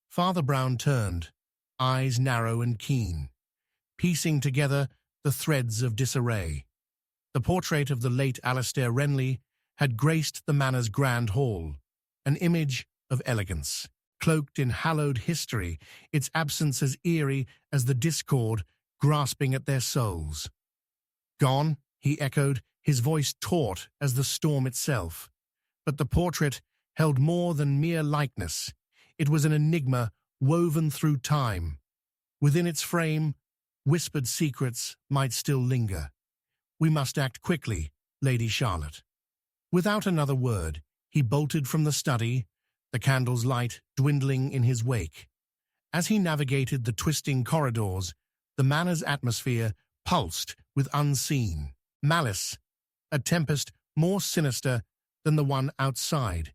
Father Brown turned, eyes narrow and keen, piecing together the threads of disarray. The portrait of the late Alistair Renly had graced the manor's grand hall, an image of elegance, cloaked in hallowed history, its absence as eerie as the discord grasping at their souls. "Gone?" he echoed, his voice taut as the storm itself. But the portrait held more than mere likeness. It was an enigma woven through time. Within its frame, whispered secrets might still linger. "We must act quickly, Lady Charlotte." Without another word, he bolted from the study, the candle's light dwindling in his wake. As he navigated the twisting corridors, the manor's atmosphere pulsed with unseen malice, a tempest more sinister than the one outside.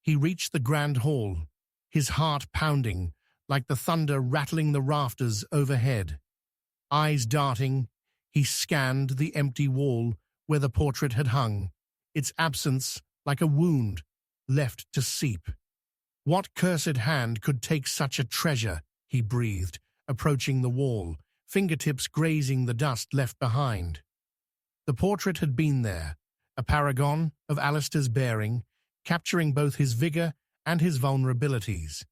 He reached the grand hall, his heart pounding like the thunder rattling the rafters overhead. Eyes darting, he scanned the empty wall where the portrait had hung, its absence like a wound left to seep. "What cursed hand could take such a treasure?" he breathed, approaching the wall, fingertips grazing the dust left behind. The portrait had been there, a paragon of Alistair's bearing, capturing both his vigor and his vulnerabilities.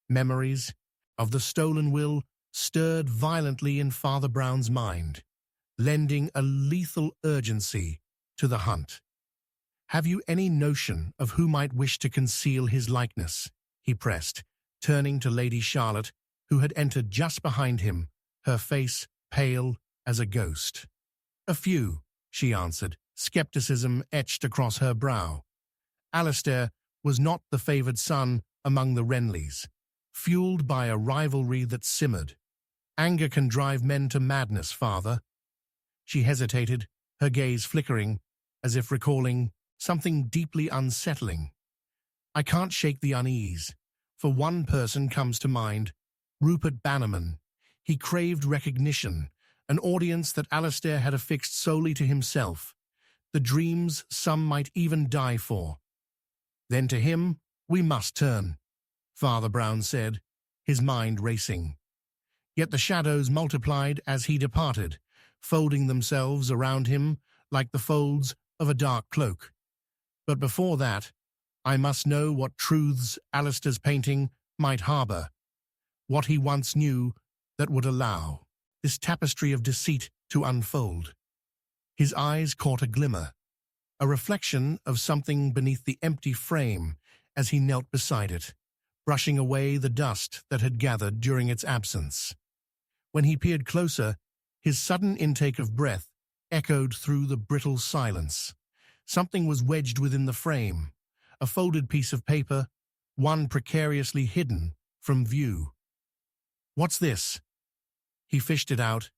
Memories of the stolen will stirred violently in Father Brown's mind, lending a lethal urgency to the hunt. "Have you any notion of who might wish to conceal his likeness?" he pressed, turning to Lady Charlotte, who had entered just behind him, her face pale as a ghost. "A few," she answered, skepticism etched across her brow. Alistair was not the favored son among the Renleys, fueled by a rivalry that simmered. "Anger can drive men to madness, Father." She hesitated, her gaze flickering, as if recalling something deeply unsettling. "I can't shake the unease. For one person comes to mind, Rupert Bannerman. He craved recognition, an audience that Alistair had affixed solely to himself, the dreams some might even die for. Then to him we must turn," Father Brown said, his mind racing. Yet the shadows multiplied as he departed, folding themselves around him like the folds of a dark cloak. "But before that, I must know what truths Alistair's painting might harbor, what he once knew that would allow this tapestry of deceit to unfold." His eyes caught a glimmer, a reflection of something beneath the empty frame as he knelt beside it, brushing away the dust that had gathered during its absence. When he peered closer, his sudden intake of breath echoed through the brittle silence. Something was wedged within the frame, a folded piece of paper, one precariously hidden from view. "What's this?" He fished it out,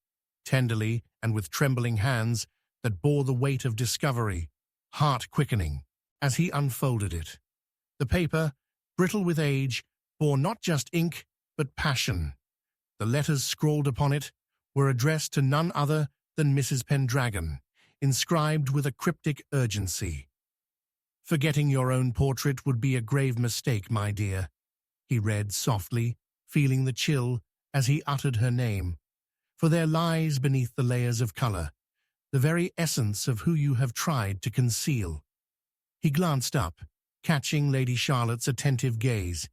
tenderly and with trembling hands that bore the weight of discovery, heart quickening, as he unfolded it. The paper, brittle with age, bore not just ink, but passion. The letters scrawled upon it were addressed to none other than Mrs. Pendragon, inscribed with a cryptic urgency. "Forgetting your own portrait would be a grave mistake, my dear," he read softly, feeling the chill as he uttered her name. "For there lies beneath the layers of colour the very essence of who you have tried to conceal." He glanced up, catching Lady Charlotte's attentive gaze.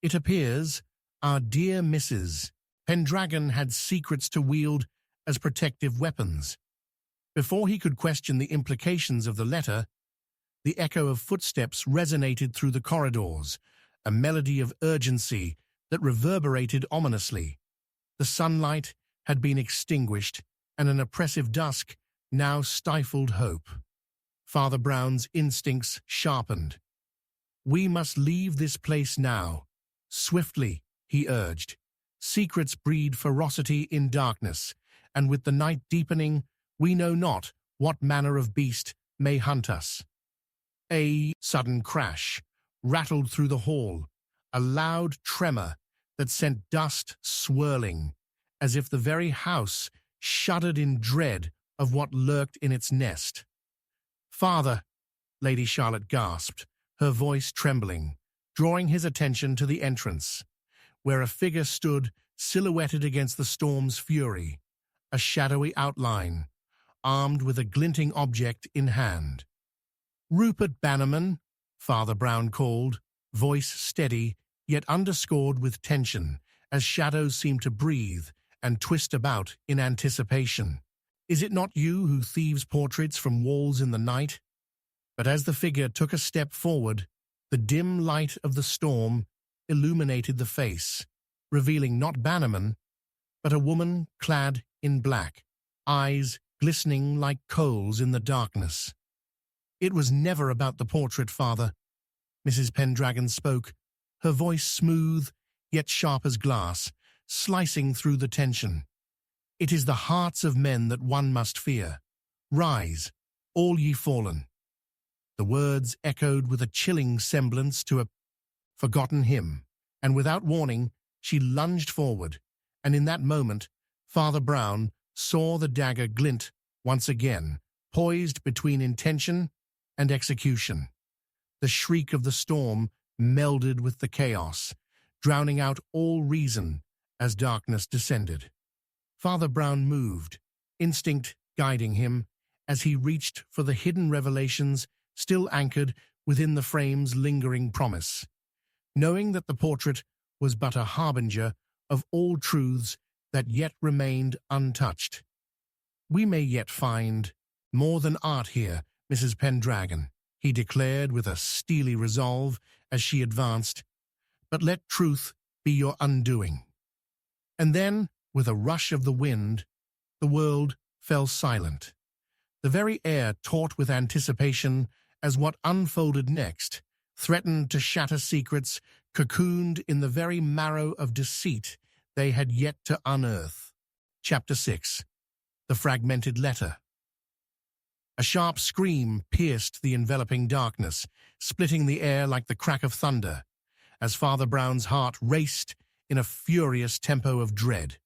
"It appears our dear Mrs. Pendragon had secrets to wield as protective weapons." Before he could question the implications of the letter, the echo of footsteps resonated through the corridors, a melody of urgency that reverberated ominously. The sunlight had been extinguished, and an oppressive dusk now stifled hope. Father Brown's instincts sharpened. "We must leave this place now. Swiftly," he urged. "Secrets breed ferocity in darkness, and with the night deepening, we know not what manner of beast may hunt us." A sudden crash rattled through the hall, a loud tremor that sent dust swirling, as if the very house shuddered in dread of what lurked in its nest. "Father," Lady Charlotte gasped, her voice trembling, drawing his attention to the entrance, where a figure stood silhouetted against the storm's fury, a shadowy outline, armed with a glinting object in hand. "Rupert Bannerman," Father Brown called, voice steady, yet underscored with tension, as shadows seemed to breathe and twist about in anticipation. "Is it not you who thieves portraits from walls in the night?" But as the figure took a step forward, the dim light of the storm illuminated the face, revealing not Bannerman, but a woman clad in black, eyes glistening like coals in the darkness. "It was never about the portrait, Father," Mrs. Pendragon spoke, her voice smooth yet sharp as glass, slicing through the tension. "It is the hearts of men that one must fear. Rise, all ye fallen." The words echoed with a chilling semblance to a forgotten hymn, and without warning, she lunged forward, and in that moment, Father Brown saw the dagger glint once again, poised between intention and execution. The shriek of the storm melded with the chaos, drowning out all reason as darkness descended. Father Brown moved, instinct guiding him, as he reached for the hidden revelations still anchored within the frame's lingering promise, knowing that the portrait was but a harbinger of all truths that yet remained untouched. "We may yet find more than art here, Mrs. Pendragon," he declared with a steely resolve as she advanced, "but let truth be your undoing." And then, with a rush of the wind, the world fell silent, the very air taut with anticipation as what unfolded next threatened to shatter secrets cocooned in the very marrow of deceit they had yet to unearth. Chapter 6. The Fragmented Letter. A sharp scream pierced the enveloping darkness, splitting the air like the crack of thunder, as Father Brown's heart raced in a furious tempo of dread.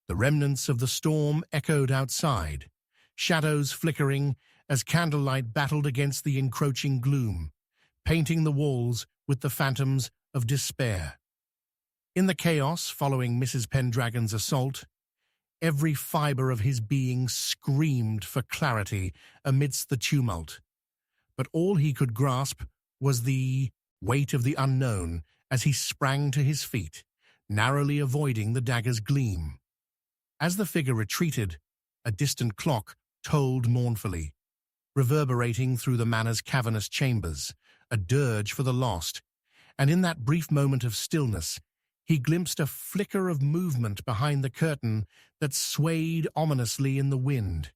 The remnants of the storm echoed outside, shadows flickering as candlelight battled against the encroaching gloom, painting the walls with the phantoms of despair. In the chaos following Mrs. Pendragon's assault, every fibre of his being screamed for clarity amidst the tumult. But all he could grasp was the weight of the unknown as he sprang to his feet, narrowly avoiding the dagger's gleam. As the figure retreated, a distant clock tolled mournfully, reverberating through the manor's cavernous chambers, a dirge for the lost, and in that brief moment of stillness, he glimpsed a flicker of movement behind the curtain that swayed ominously in the wind.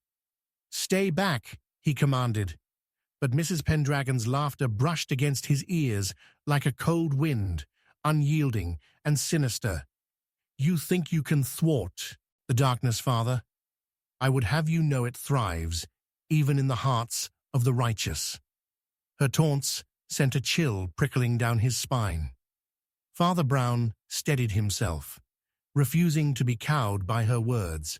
"Stay back," he commanded. But Mrs. Pendragon's laughter brushed against his ears like a cold wind, unyielding and sinister. "You think you can thwart the darkness, Father? I would have you know it thrives, even in the hearts of the righteous." Her taunts sent a chill prickling down his spine. Father Brown steadied himself, refusing to be cowed by her words,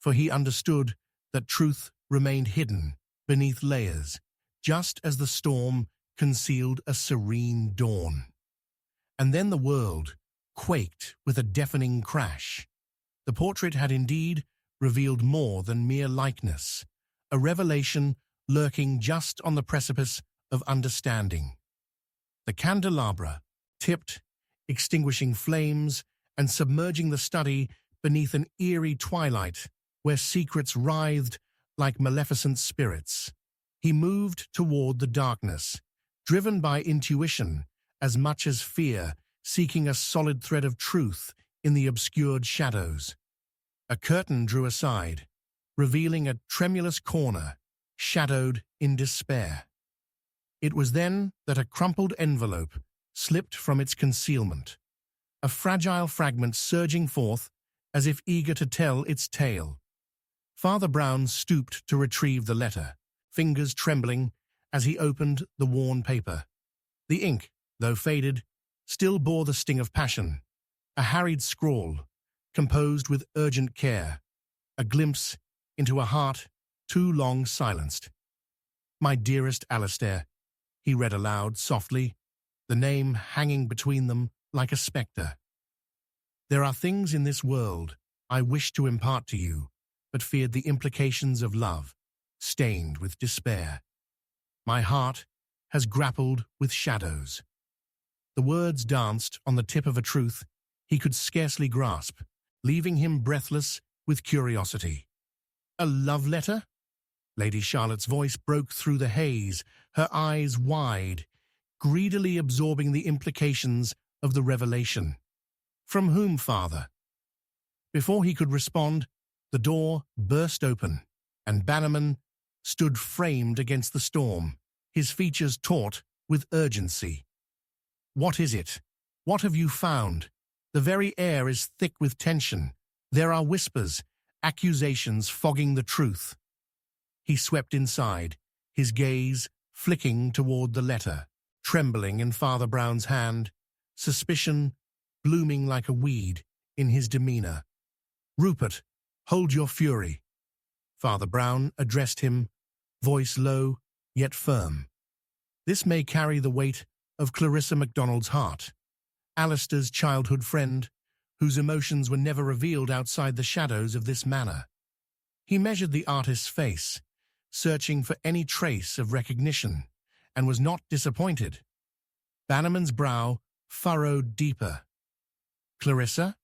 for he understood that truth remained hidden beneath layers, just as the storm concealed a serene dawn. And then the world quaked with a deafening crash. The portrait had indeed revealed more than mere likeness, a revelation lurking just on the precipice of understanding. The candelabra tipped, extinguishing flames and submerging the study beneath an eerie twilight where secrets writhed like maleficent spirits. He moved toward the darkness, driven by intuition as much as fear, seeking a solid thread of truth in the obscured shadows. A curtain drew aside, revealing a tremulous corner, shadowed in despair. It was then that a crumpled envelope slipped from its concealment, a fragile fragment surging forth as if eager to tell its tale. Father Brown stooped to retrieve the letter, fingers trembling as he opened the worn paper. The ink, though faded, still bore the sting of passion, a harried scrawl, composed with urgent care, a glimpse into a heart too long silenced. "My dearest Alistair," he read aloud softly, the name hanging between them like a spectre. "There are things in this world I wish to impart to you, but feared the implications of love, stained with despair. My heart has grappled with shadows." The words danced on the tip of a truth he could scarcely grasp, leaving him breathless with curiosity. "A love letter?" Lady Charlotte's voice broke through the haze, her eyes wide, greedily absorbing the implications of the revelation. "From whom, Father?" Before he could respond, the door burst open, and Bannerman stood framed against the storm, his features taut with urgency. "What is it? What have you found? The very air is thick with tension. There are whispers, accusations fogging the truth." He swept inside, his gaze flicking toward the letter, trembling in Father Brown's hand, suspicion blooming like a weed in his demeanor. "Rupert, hold your fury." Father Brown addressed him, voice low yet firm. "This may carry the weight of Clarissa MacDonald's heart, Alistair's childhood friend, whose emotions were never revealed outside the shadows of this manor." He measured the artist's face, searching for any trace of recognition, and was not disappointed. Bannerman's brow furrowed deeper. "Clarissa?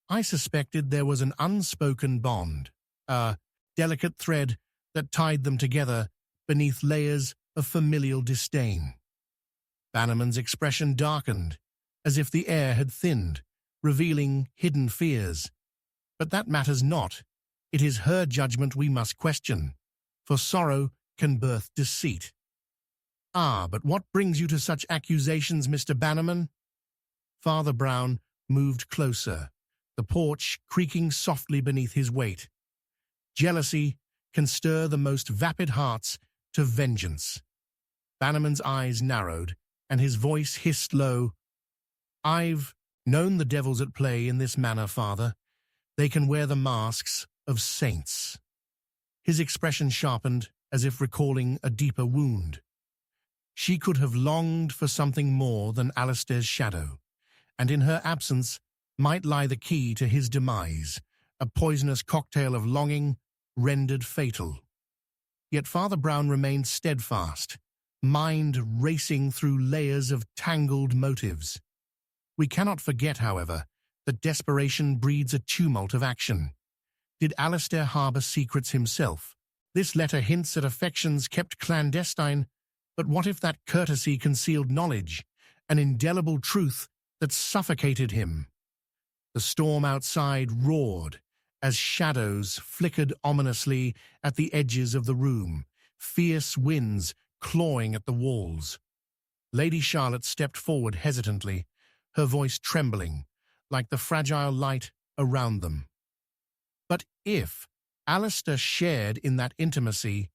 I suspected there was an unspoken bond, a delicate thread that tied them together beneath layers of familial disdain." Bannerman's expression darkened, as if the air had thinned, revealing hidden fears. "But that matters not. It is her judgment we must question, for sorrow can birth deceit." "Ah, but what brings you to such accusations, Mr. Bannerman?" Father Brown moved closer, the porch creaking softly beneath his weight. "Jealousy can stir the most vapid hearts to vengeance." Bannerman's eyes narrowed, and his voice hissed low. "I've known the devils at play in this manner, Father. They can wear the masks of saints." His expression sharpened, as if recalling a deeper wound. She could have longed for something more than Alistair's shadow, and in her absence might lie the key to his demise, a poisonous cocktail of longing rendered fatal. Yet Father Brown remained steadfast, mind racing through layers of tangled motives. We cannot forget, however, that desperation breeds a tumult of action. Did Alistair harbour secrets himself? This letter hints at affections kept clandestine, but what if that courtesy concealed knowledge, an indelible truth that suffocated him? The storm outside roared, as shadows flickered ominously at the edges of the room, fierce winds clawing at the walls. Lady Charlotte stepped forward hesitantly, her voice trembling, like the fragile light around them. But if Alistair shared in that intimacy,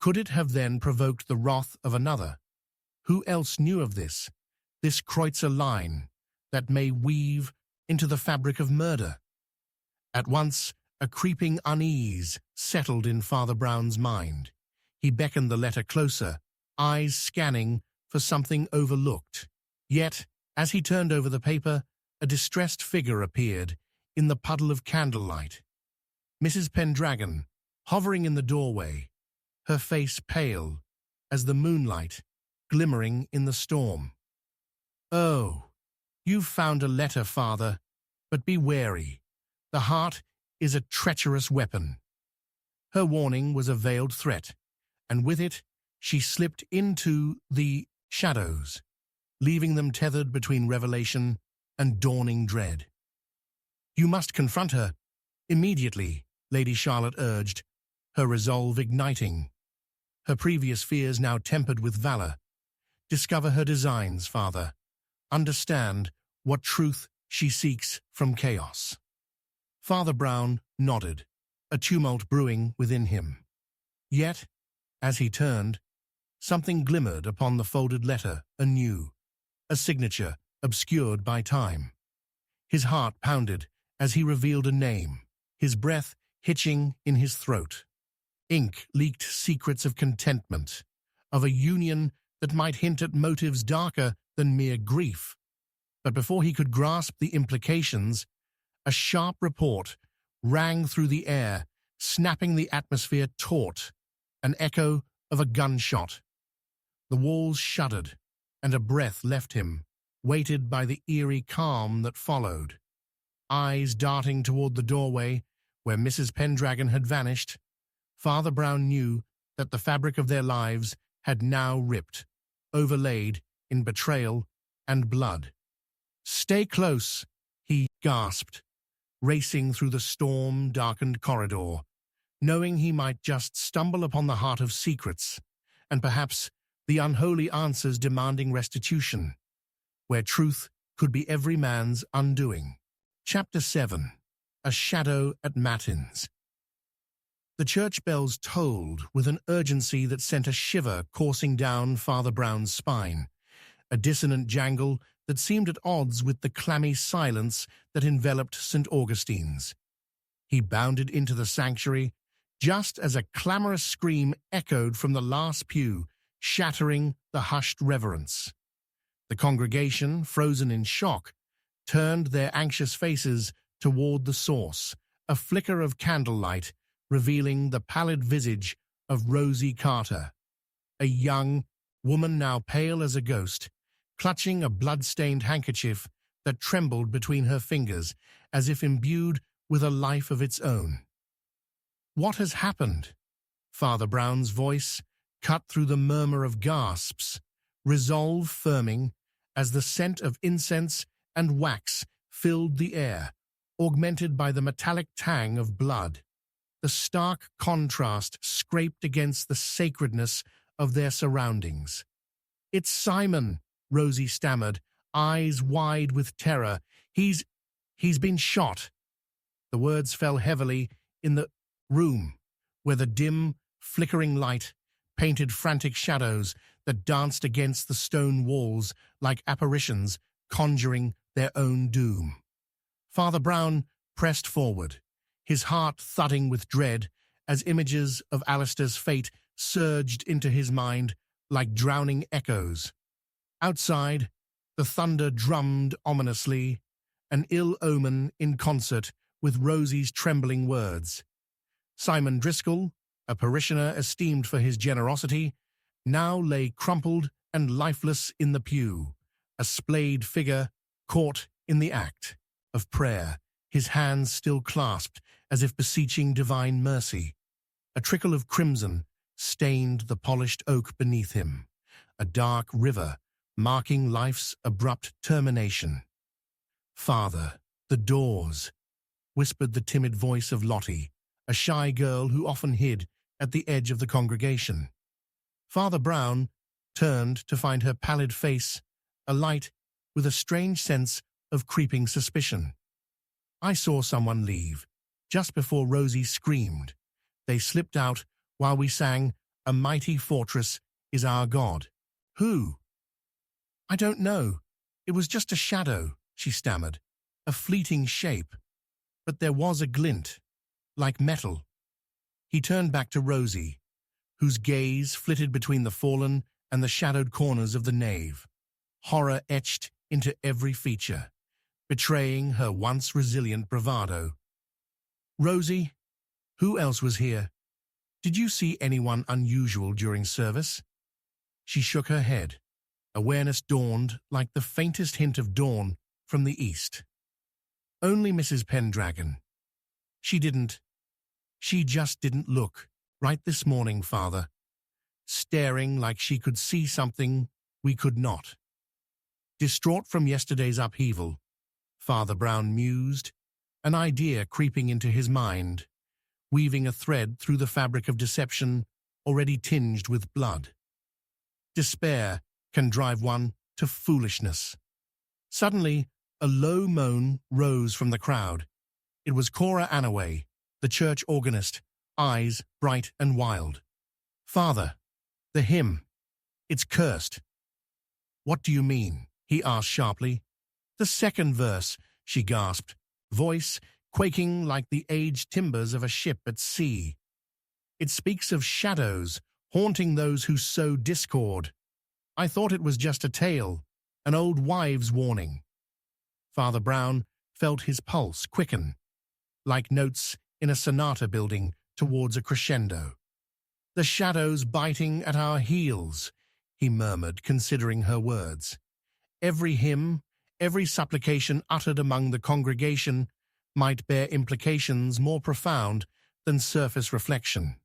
could it have then provoked the wrath of another? Who else knew of this Kreutzer line that may weave into the fabric of murder? At once, a creeping unease settled in Father Brown's mind. He beckoned the letter closer, eyes scanning for something overlooked. Yet, as he turned over the paper, a distressed figure appeared in the puddle of candlelight. Mrs. Pendragon, hovering in the doorway, her face pale as the moonlight glimmering in the storm. "Oh, you've found a letter, Father, but be wary. The heart is a treacherous weapon." Her warning was a veiled threat, and with it she slipped into the shadows, leaving them tethered between revelation and dawning dread. "You must confront her immediately," Lady Charlotte urged, her resolve igniting. Her previous fears now tempered with valor. "Discover her designs, Father. Understand what truth she seeks from chaos." Father Brown nodded, a tumult brewing within him. Yet, as he turned, something glimmered upon the folded letter anew, a signature obscured by time. His heart pounded as he revealed a name, his breath hitching in his throat. Ink leaked secrets of contentment, of a union that might hint at motives darker than mere grief. But before he could grasp the implications, a sharp report rang through the air, snapping the atmosphere taut, an echo of a gunshot. The walls shuddered, and a breath left him, weighted by the eerie calm that followed. Eyes darting toward the doorway, where Mrs. Pendragon had vanished, Father Brown knew that the fabric of their lives had now ripped, overlaid in betrayal and blood. "Stay close," he gasped, racing through the storm-darkened corridor, knowing he might just stumble upon the heart of secrets, and perhaps the unholy answers demanding restitution, where truth could be every man's undoing. Chapter 7. A Shadow at Matins. The church bells tolled with an urgency that sent a shiver coursing down Father Brown's spine, a dissonant jangle that seemed at odds with the clammy silence that enveloped St. Augustine's. He bounded into the sanctuary just as a clamorous scream echoed from the last pew, shattering the hushed reverence. The congregation, frozen in shock, turned their anxious faces toward the source, a flicker of candlelight revealing the pallid visage of Rosie Carter, a young woman now pale as a ghost, clutching a blood-stained handkerchief that trembled between her fingers as if imbued with a life of its own. "What has happened?" Father Brown's voice cut through the murmur of gasps, resolve firming as the scent of incense and wax filled the air, augmented by the metallic tang of blood. The stark contrast scraped against the sacredness of their surroundings. "It's Simon," Rosie stammered, eyes wide with terror. He's been shot." The words fell heavily in the room, where the dim, flickering light painted frantic shadows that danced against the stone walls like apparitions conjuring their own doom. Father Brown pressed forward, his heart thudding with dread as images of Alistair's fate surged into his mind like drowning echoes. Outside, the thunder drummed ominously, an ill omen in concert with Rosie's trembling words. Simon Driscoll, a parishioner esteemed for his generosity, now lay crumpled and lifeless in the pew, a splayed figure caught in the act of prayer, his hands still clasped as if beseeching divine mercy. A trickle of crimson stained the polished oak beneath him, a dark river marking life's abrupt termination. "Father, the doors. whispered the timid voice of Lottie, a shy girl who often hid at the edge of the congregation. Father Brown turned to find her pallid face alight with a strange sense of creeping suspicion. I saw someone leave, just before Rosie screamed. They slipped out while we sang, "A Mighty Fortress is Our God." Who? I don't know. It was just a shadow, she stammered, a fleeting shape. But there was a glint, like metal. He turned back to Rosie, whose gaze flitted between the fallen and the shadowed corners of the nave, horror etched into every feature, betraying her once resilient bravado. "Rosie, who else was here? Did you see anyone unusual during service?" She shook her head. Awareness dawned like the faintest hint of dawn from the east. "Only Mrs. Pendragon. She just didn't look right this morning, Father, staring like she could see something we could not." Distraught from yesterday's upheaval, Father Brown mused, an idea creeping into his mind, weaving a thread through the fabric of deception already tinged with blood. Despair can drive one to foolishness. Suddenly, a low moan rose from the crowd. It was Cora Annaway, the church organist, eyes bright and wild. "Father, the hymn. It's cursed." "What do you mean?" he asked sharply. "The second verse," she gasped, voice quaking like the aged timbers of a ship at sea. "It speaks of shadows haunting those who sow discord. I thought it was just a tale, an old wives' warning." Father Brown felt his pulse quicken, like notes in a sonata building towards a crescendo. "The shadows biting at our heels," he murmured, considering her words. Every hymn, every supplication uttered among the congregation might bear implications more profound than surface reflection.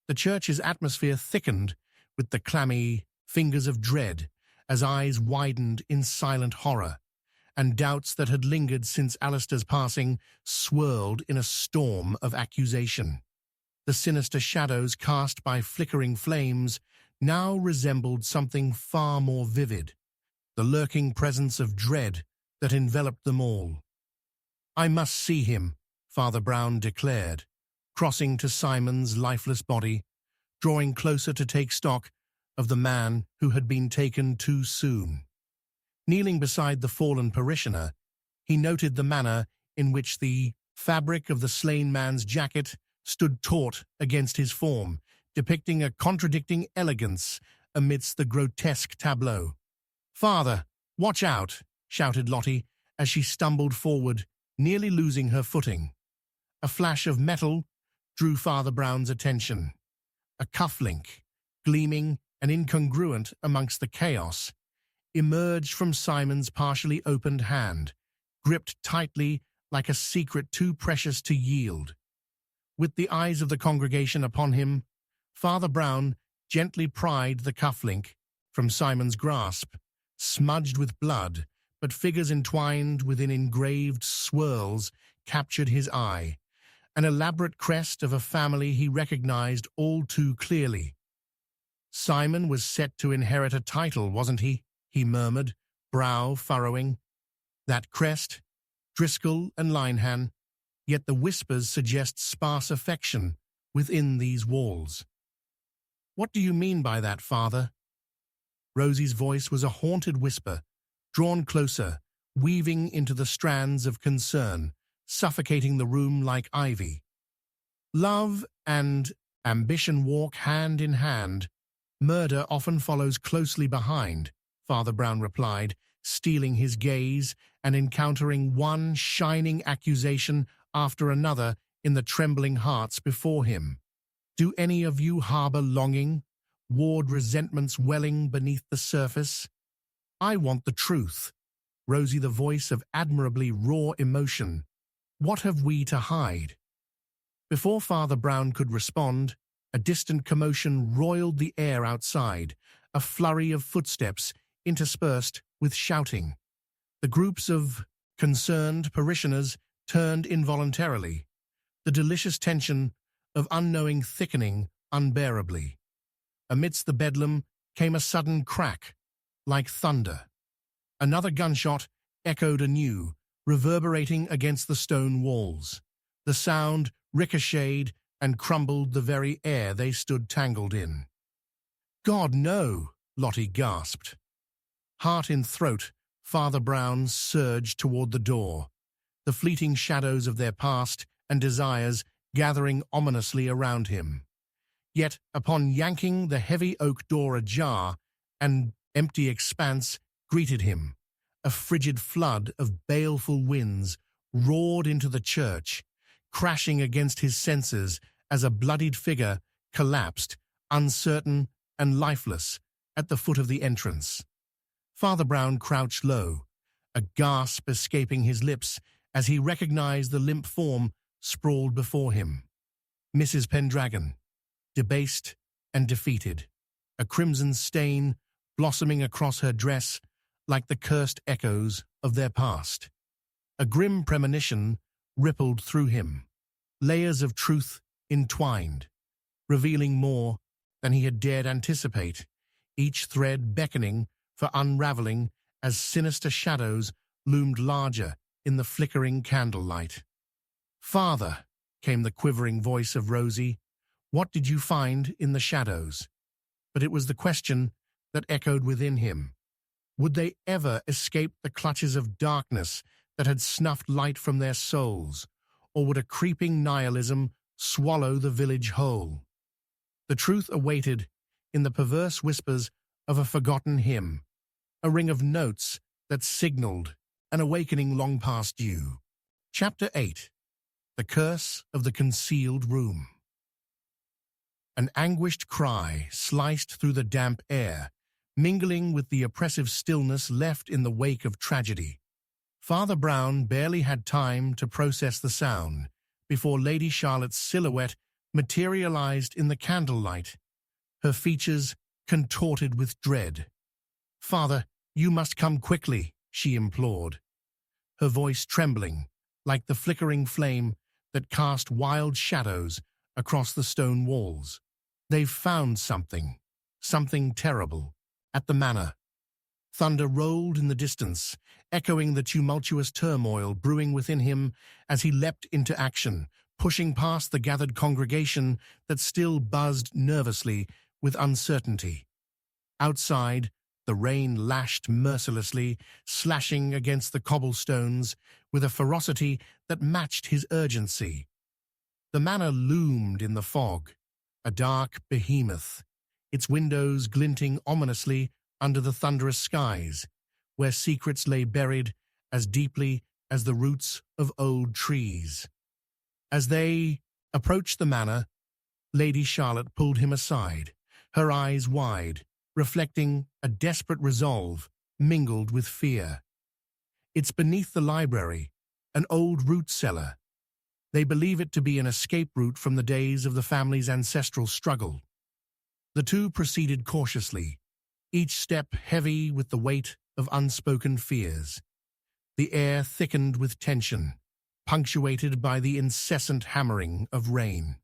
The church's atmosphere thickened with the clammy fingers of dread as eyes widened in silent horror, and doubts that had lingered since Alistair's passing swirled in a storm of accusation. The sinister shadows cast by flickering flames now resembled something far more vivid, the lurking presence of dread that enveloped them all. "I must see him," Father Brown declared, crossing to Simon's lifeless body, drawing closer to take stock of the man who had been taken too soon. Kneeling beside the fallen parishioner, he noted the manner in which the fabric of the slain man's jacket stood taut against his form, depicting a contradicting elegance amidst the grotesque tableau. "Father, watch out!" shouted Lottie as she stumbled forward, nearly losing her footing. A flash of metal drew Father Brown's attention. A cufflink, gleaming and incongruent amongst the chaos, emerged from Simon's partially opened hand, gripped tightly like a secret too precious to yield. With the eyes of the congregation upon him, Father Brown gently pried the cufflink from Simon's grasp, smudged with blood, but figures entwined within engraved swirls captured his eye, an elaborate crest of a family he recognized all too clearly. "Simon was set to inherit a title, wasn't he?" he murmured, brow furrowing. "That crest, Driscoll and Linehan, yet the whispers suggest sparse affection within these walls." "What do you mean by that, Father?" Rosie's voice was a haunted whisper, drawn closer, weaving into the strands of concern, suffocating the room like ivy. "Love and ambition walk hand in hand. Murder often follows closely behind," Father Brown replied, stealing his gaze and encountering one shining accusation after another in the trembling hearts before him. "Do any of you harbor longing, ward resentments welling beneath the surface? I want the truth." Rosie, the voice of admirably raw emotion. "What have we to hide?" Before Father Brown could respond, a distant commotion roiled the air outside, a flurry of footsteps interspersed with shouting. The groups of concerned parishioners turned involuntarily, the delicious tension of unknowing thickening unbearably. Amidst the bedlam came a sudden crack, like thunder. Another gunshot echoed anew, reverberating against the stone walls. The sound ricocheted and crumbled the very air they stood tangled in. "God, no!" Lottie gasped. Heart in throat, Father Brown surged toward the door, the fleeting shadows of their past and desires gathering ominously around him. Yet, upon yanking the heavy oak door ajar, an empty expanse greeted him. A frigid flood of baleful winds roared into the church, crashing against his senses as a bloodied figure collapsed, uncertain and lifeless, at the foot of the entrance. Father Brown crouched low, a gasp escaping his lips as he recognized the limp form sprawled before him. Mrs. Pendragon, debased and defeated, a crimson stain blossoming across her dress like the cursed echoes of their past. A grim premonition rippled through him, layers of truth entwined, revealing more than he had dared anticipate, each thread beckoning for unraveling as sinister shadows loomed larger in the flickering candlelight. "Father," came the quivering voice of Rosie, "what did you find in the shadows?" But it was the question that echoed within him. Would they ever escape the clutches of darkness that had snuffed light from their souls, or would a creeping nihilism swallow the village whole? The truth awaited in the perverse whispers of a forgotten hymn, a ring of notes that signaled an awakening long past due. Chapter 8. The Curse of the Concealed Room. An anguished cry sliced through the damp air, mingling with the oppressive stillness left in the wake of tragedy. Father Brown barely had time to process the sound before Lady Charlotte's silhouette materialized in the candlelight, her features contorted with dread. "Father, you must come quickly," she implored, her voice trembling like the flickering flame that cast wild shadows across the stone walls. "They've found something terrible, at the manor." Thunder rolled in the distance, echoing the tumultuous turmoil brewing within him as he leapt into action, pushing past the gathered congregation that still buzzed nervously with uncertainty. Outside, the rain lashed mercilessly, slashing against the cobblestones with a ferocity that matched his urgency. The manor loomed in the fog, a dark behemoth, its windows glinting ominously under the thunderous skies, where secrets lay buried as deeply as the roots of old trees. As they approached the manor, Lady Charlotte pulled him aside, her eyes wide, reflecting a desperate resolve mingled with fear. "It's beneath the library, an old root cellar. They believe it to be an escape route from the days of the family's ancestral struggle." The two proceeded cautiously, each step heavy with the weight of unspoken fears. The air thickened with tension, punctuated by the incessant hammering of rain.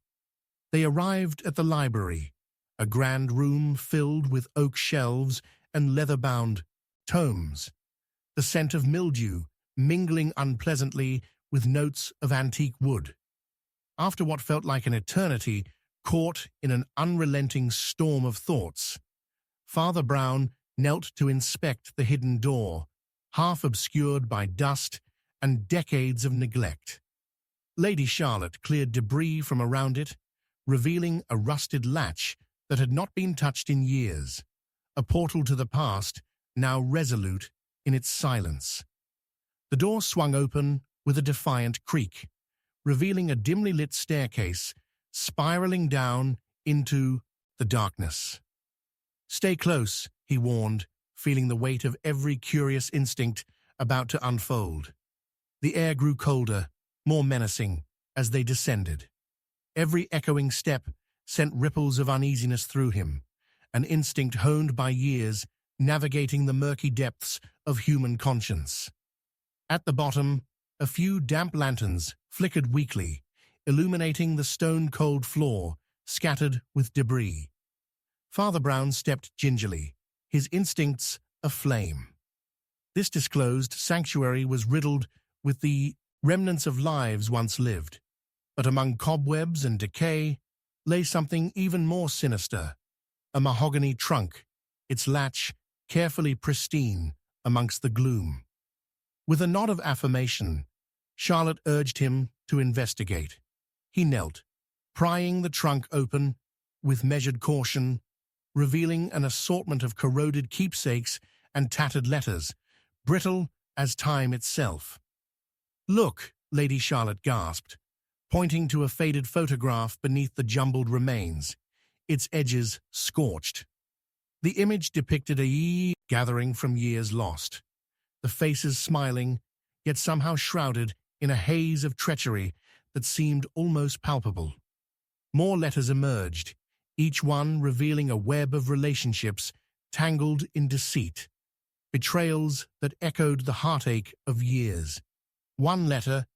They arrived at the library, a grand room filled with oak shelves and leather-bound tomes, the scent of mildew mingling unpleasantly with notes of antique wood. After what felt like an eternity, caught in an unrelenting storm of thoughts, Father Brown knelt to inspect the hidden door, half obscured by dust and decades of neglect. Lady Charlotte cleared debris from around it, revealing a rusted latch that had not been touched in years, a portal to the past now resolute in its silence. The door swung open with a defiant creak, revealing a dimly lit staircase spiraling down into the darkness. "Stay close," he warned, feeling the weight of every curious instinct about to unfold. The air grew colder, more menacing, as they descended. Every echoing step sent ripples of uneasiness through him, an instinct honed by years navigating the murky depths of human conscience. At the bottom, A few damp lanterns flickered weakly, illuminating the stone-cold floor, scattered with debris. Father Brown stepped gingerly, his instincts aflame. This disclosed sanctuary was riddled with the remnants of lives once lived, but among cobwebs and decay lay something even more sinister, a mahogany trunk, its latch carefully pristine amongst the gloom. With a nod of affirmation, Charlotte urged him to investigate. He knelt, prying the trunk open with measured caution, revealing an assortment of corroded keepsakes and tattered letters, brittle as time itself. "Look," Lady Charlotte gasped, pointing to a faded photograph beneath the jumbled remains, its edges scorched. The image depicted a gathering from years lost, the faces smiling, yet somehow shrouded in a haze of treachery that seemed almost palpable. More letters emerged, each one revealing a web of relationships tangled in deceit, betrayals that echoed the heartache of years. One letter,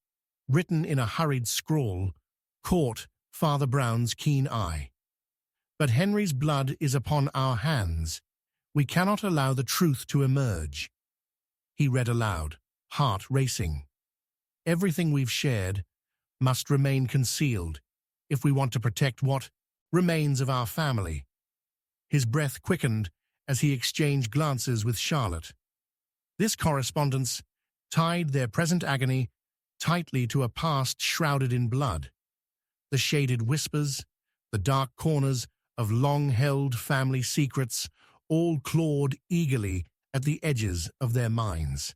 written in a hurried scrawl, caught Father Brown's keen eye. "But Henry's blood is upon our hands. We cannot allow the truth to emerge." He read aloud, heart racing. "Everything we've shared must remain concealed if we want to protect what remains of our family." His breath quickened as he exchanged glances with Charlotte. This correspondence tied their present agony tightly to a past shrouded in blood. The shaded whispers, the dark corners of long-held family secrets, all clawed eagerly at the edges of their minds.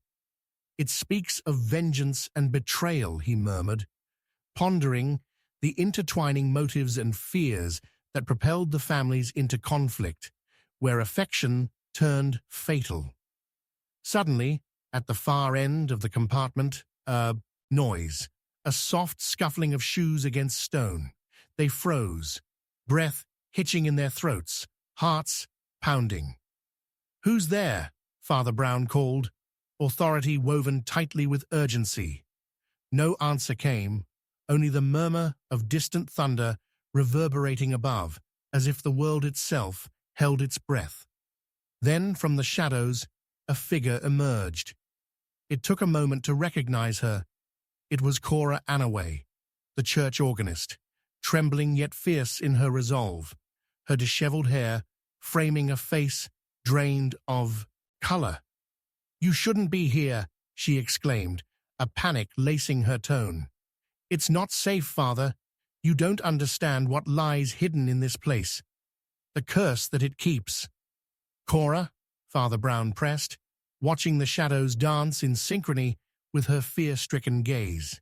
"It speaks of vengeance and betrayal," he murmured, pondering the intertwining motives and fears that propelled the families into conflict, where affection turned fatal. Suddenly, at the far end of the compartment, noise, a soft scuffling of shoes against stone. They froze, breath hitching in their throats, hearts pounding. "Who's there?" Father Brown called, authority woven tightly with urgency. No answer came, only the murmur of distant thunder reverberating above, as if the world itself held its breath. Then, from the shadows, a figure emerged. It took a moment to recognize her. It was Cora Annaway, the church organist, trembling yet fierce in her resolve, her disheveled hair framing a face drained of color. "You shouldn't be here," she exclaimed, a panic lacing her tone. "It's not safe, Father. You don't understand what lies hidden in this place. The curse that it keeps." "Cora," Father Brown pressed, watching the shadows dance in synchrony with her fear-stricken gaze.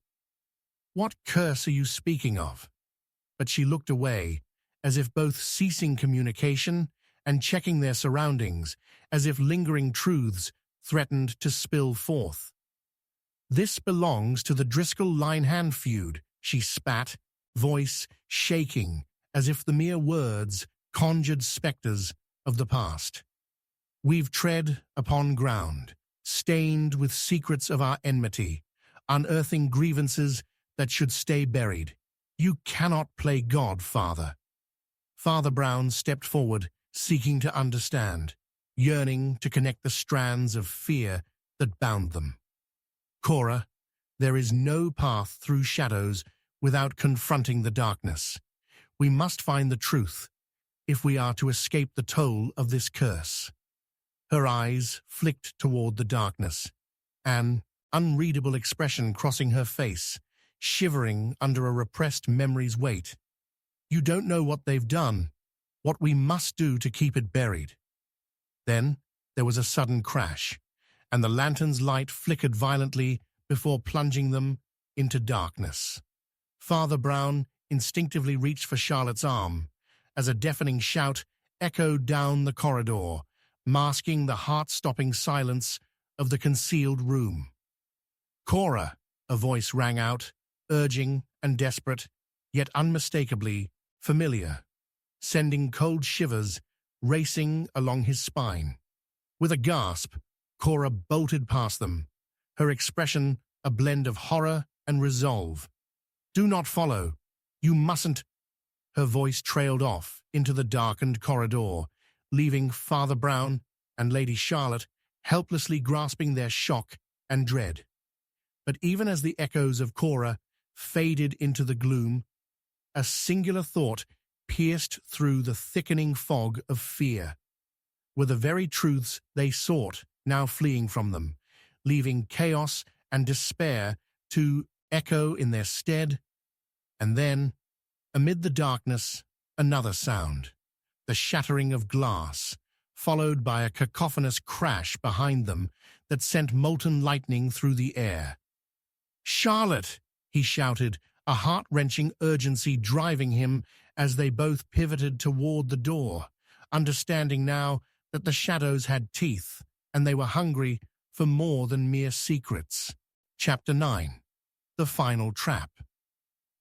"What curse are you speaking of?" But she looked away, as if both ceasing communication and checking their surroundings, as if lingering truths threatened to spill forth. "This belongs to the Driscoll-Linehan feud," she spat, voice shaking as if the mere words conjured specters of the past. "We've tread upon ground, stained with secrets of our enmity, unearthing grievances that should stay buried. You cannot play God, Father." Father Brown stepped forward, seeking to understand, yearning to connect the strands of fear that bound them. "Cora, there is no path through shadows without confronting the darkness. We must find the truth if we are to escape the toll of this curse." Her eyes flicked toward the darkness, an unreadable expression crossing her face, shivering under a repressed memory's weight. "You don't know what they've done, what we must do to keep it buried." Then there was a sudden crash, and the lantern's light flickered violently before plunging them into darkness. Father Brown instinctively reached for Charlotte's arm, as a deafening shout echoed down the corridor, masking the heart-stopping silence of the concealed room. "Cora," a voice rang out, urging and desperate, yet unmistakably familiar, sending cold shivers racing along his spine. With a gasp, Cora bolted past them, her expression a blend of horror and resolve. "Do not follow. You mustn't." Her voice trailed off into the darkened corridor, leaving Father Brown and Lady Charlotte helplessly grasping their shock and dread. But even as the echoes of Cora faded into the gloom, a singular thought pierced through the thickening fog of fear. Were the very truths they sought now fleeing from them, leaving chaos and despair to echo in their stead? And then, amid the darkness, another sound, the shattering of glass, followed by a cacophonous crash behind them that sent molten lightning through the air. "Charlotte!" he shouted, a heart-wrenching urgency driving him as they both pivoted toward the door, understanding now that the shadows had teeth and they were hungry for more than mere secrets. Chapter 9. The Final Trap.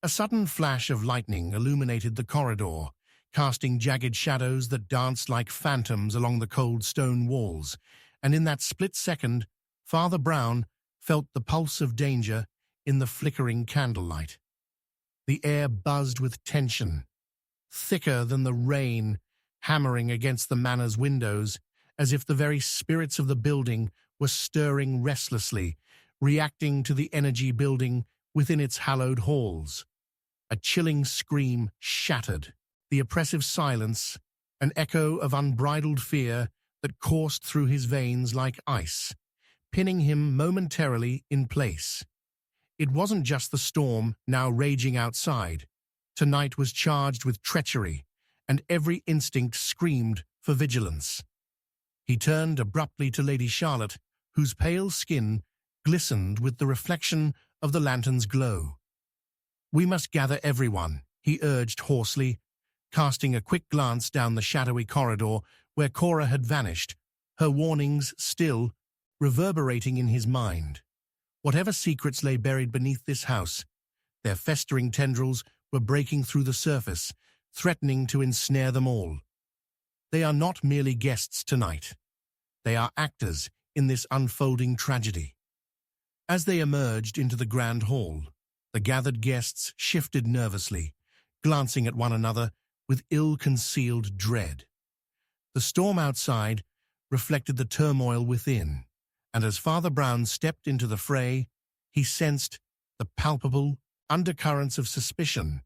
A sudden flash of lightning illuminated the corridor, casting jagged shadows that danced like phantoms along the cold stone walls, and in that split second, Father Brown felt the pulse of danger in the flickering candlelight. The air buzzed with tension, thicker than the rain hammering against the manor's windows, as if the very spirits of the building were stirring restlessly, reacting to the energy building within its hallowed halls. A chilling scream shattered the oppressive silence, an echo of unbridled fear that coursed through his veins like ice, pinning him momentarily in place. It wasn't just the storm now raging outside. Tonight was charged with treachery, and every instinct screamed for vigilance. He turned abruptly to Lady Charlotte, whose pale skin glistened with the reflection of the lantern's glow. "We must gather everyone," he urged hoarsely, casting a quick glance down the shadowy corridor where Cora had vanished, her warnings still reverberating in his mind. Whatever secrets lay buried beneath this house, their festering tendrils were breaking through the surface, threatening to ensnare them all. They are not merely guests tonight. They are actors in this unfolding tragedy. As they emerged into the grand hall, the gathered guests shifted nervously, glancing at one another with ill-concealed dread. The storm outside reflected the turmoil within, and as Father Brown stepped into the fray, he sensed the palpable undercurrents of suspicion,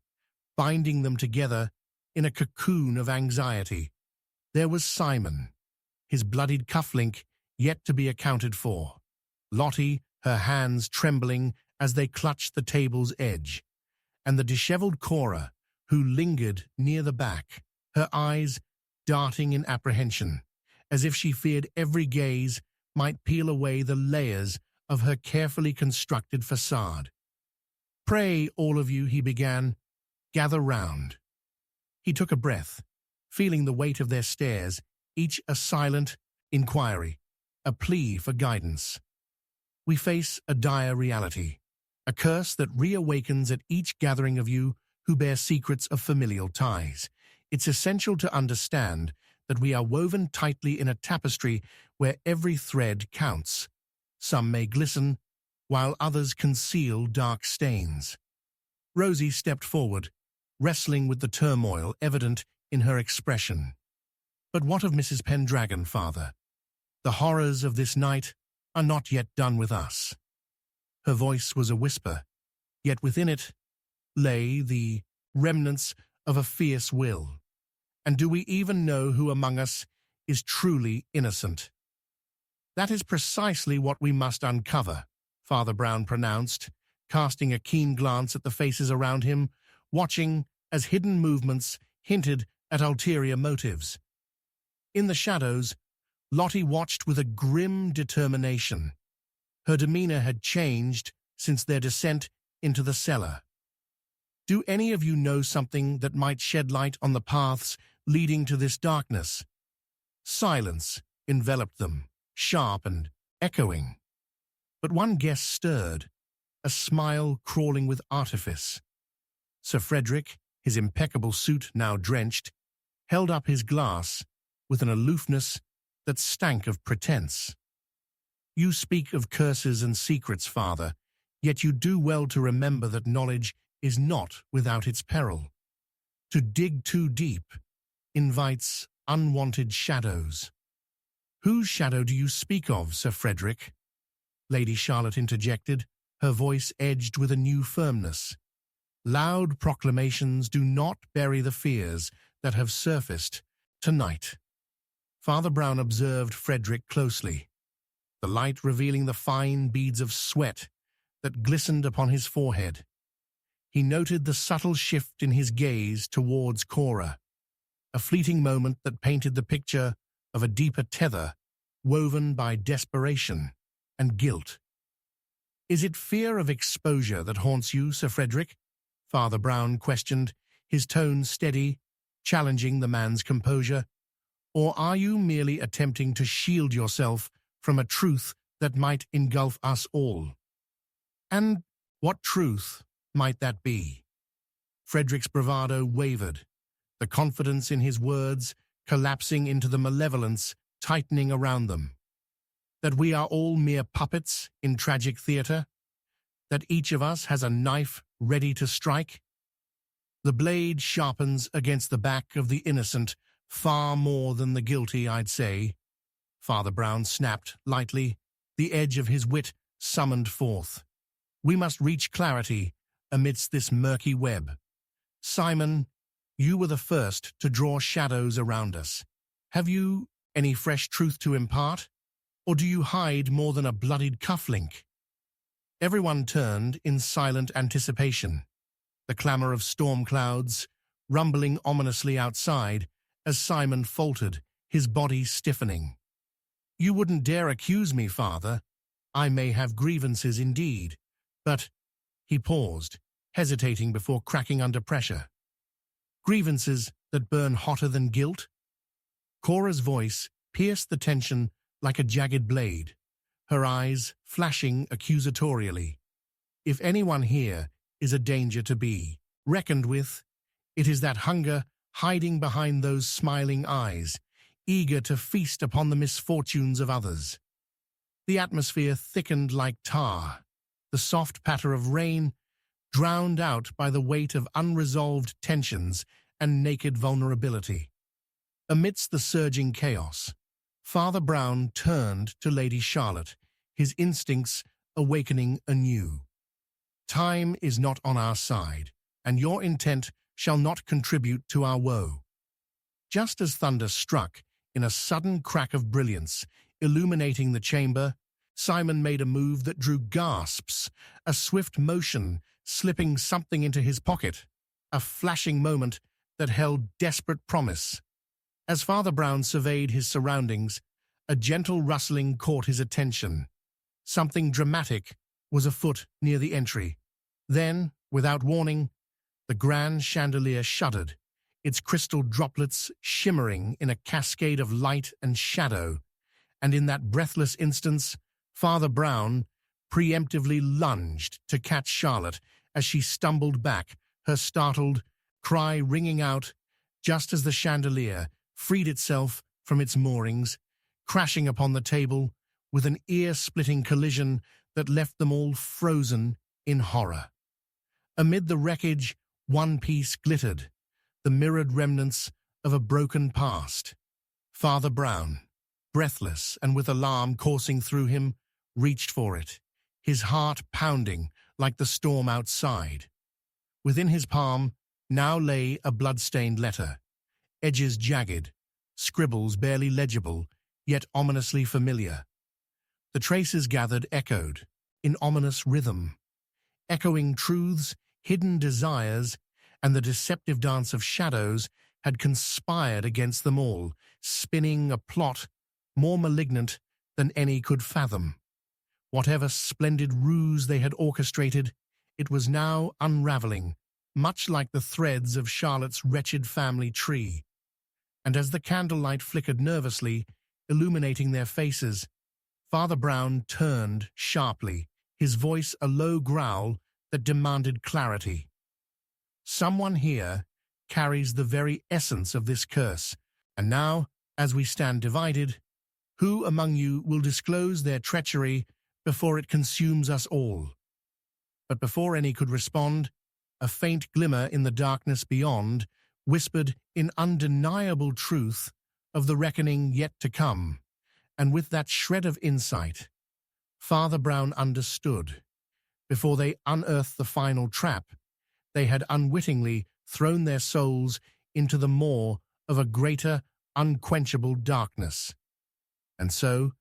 binding them together in a cocoon of anxiety. There was Simon, his bloodied cufflink yet to be accounted for. Lottie, her hands trembling as they clutched the table's edge, and the disheveled Cora, who lingered near the back, her eyes darting in apprehension, as if she feared every gaze might peel away the layers of her carefully constructed facade. "Pray, all of you," he began, "gather round." He took a breath, feeling the weight of their stares, each a silent inquiry, a plea for guidance. "We face a dire reality, a curse that reawakens at each gathering of you who bear secrets of familial ties. It's essential to understand that we are woven tightly in a tapestry where every thread counts. Some may glisten, while others conceal dark stains." Rosie stepped forward, wrestling with the turmoil evident in her expression. "But what of Mrs. Pendragon, Father? The horrors of this night are not yet done with us." Her voice was a whisper, yet within it lay the remnants of a fierce will. "And do we even know who among us is truly innocent?" "That is precisely what we must uncover," Father Brown pronounced, casting a keen glance at the faces around him, watching as hidden movements hinted at ulterior motives. In the shadows, Lottie watched with a grim determination. Her demeanor had changed since their descent into the cellar. "Do any of you know something that might shed light on the paths leading to this darkness?" Silence enveloped them, sharp and echoing. But one guest stirred, a smile crawling with artifice. Sir Frederick, his impeccable suit now drenched, held up his glass with an aloofness that stank of pretense. "You speak of curses and secrets, Father, Yet you do well to remember that knowledge is not without its peril. To dig too deep invites unwanted shadows. Whose shadow do you speak of, Sir Frederick? Lady Charlotte interjected, her voice edged with a new firmness. Loud proclamations do not bury the fears that have surfaced tonight. Father Brown observed Frederick closely, the light revealing the fine beads of sweat that glistened upon his forehead. He noted the subtle shift in his gaze towards Cora, a fleeting moment that painted the picture of a deeper tether woven by desperation and guilt. "Is it fear of exposure that haunts you, Sir Frederick?" Father Brown questioned, his tone steady, challenging the man's composure. "Or are you merely attempting to shield yourself from a truth that might engulf us all?" "And what truth might that be?" Frederick's bravado wavered, the confidence in his words collapsing into the malevolence tightening around them. "That we are all mere puppets in tragic theatre? That each of us has a knife ready to strike? The blade sharpens against the back of the innocent far more than the guilty, I'd say." Father Brown snapped lightly, the edge of his wit summoned forth. "We must reach clarity amidst this murky web. Simon, you were the first to draw shadows around us. Have you any fresh truth to impart? Or do you hide more than a bloodied cufflink?" Everyone turned in silent anticipation, the clamor of storm clouds rumbling ominously outside as Simon faltered, his body stiffening. "You wouldn't dare accuse me, Father. I may have grievances indeed, but—" He paused, hesitating before cracking under pressure. "Grievances that burn hotter than guilt?" Cora's voice pierced the tension like a jagged blade, her eyes flashing accusatorially. "If anyone here is a danger to be reckoned with, it is that hunger hiding behind those smiling eyes, eager to feast upon the misfortunes of others." The atmosphere thickened like tar, the soft patter of rain drowned out by the weight of unresolved tensions and naked vulnerability. Amidst the surging chaos, Father Brown turned to Lady Charlotte, his instincts awakening anew. "Time is not on our side, and your intent shall not contribute to our woe." Just as thunder struck in a sudden crack of brilliance, illuminating the chamber, Simon made a move that drew gasps, a swift motion slipping something into his pocket, a flashing moment that held desperate promise. As Father Brown surveyed his surroundings, a gentle rustling caught his attention. Something dramatic was afoot near the entry. Then, without warning, the grand chandelier shuddered, its crystal droplets shimmering in a cascade of light and shadow, and in that breathless instance, Father Brown preemptively lunged to catch Charlotte as she stumbled back, her startled cry ringing out just as the chandelier freed itself from its moorings, crashing upon the table with an ear-splitting collision that left them all frozen in horror. Amid the wreckage, one piece glittered, the mirrored remnants of a broken past. Father Brown, breathless and with alarm coursing through him, reached for it, his heart pounding like the storm outside. Within his palm now lay a blood-stained letter, edges jagged, scribbles barely legible, yet ominously familiar. The traces gathered echoed, in ominous rhythm, echoing truths, hidden desires, and the deceptive dance of shadows had conspired against them all, spinning a plot more malignant than any could fathom. Whatever splendid ruse they had orchestrated, it was now unraveling, much like the threads of Charlotte's wretched family tree. And as the candlelight flickered nervously, illuminating their faces, Father Brown turned sharply, his voice a low growl that demanded clarity. "Someone here carries the very essence of this curse, and now, as we stand divided, who among you will disclose their treachery before it consumes us all?" But before any could respond, a faint glimmer in the darkness beyond whispered in undeniable truth of the reckoning yet to come, and with that shred of insight, Father Brown understood. Before they unearthed the final trap, they had unwittingly thrown their souls into the maw of a greater, unquenchable darkness. And so,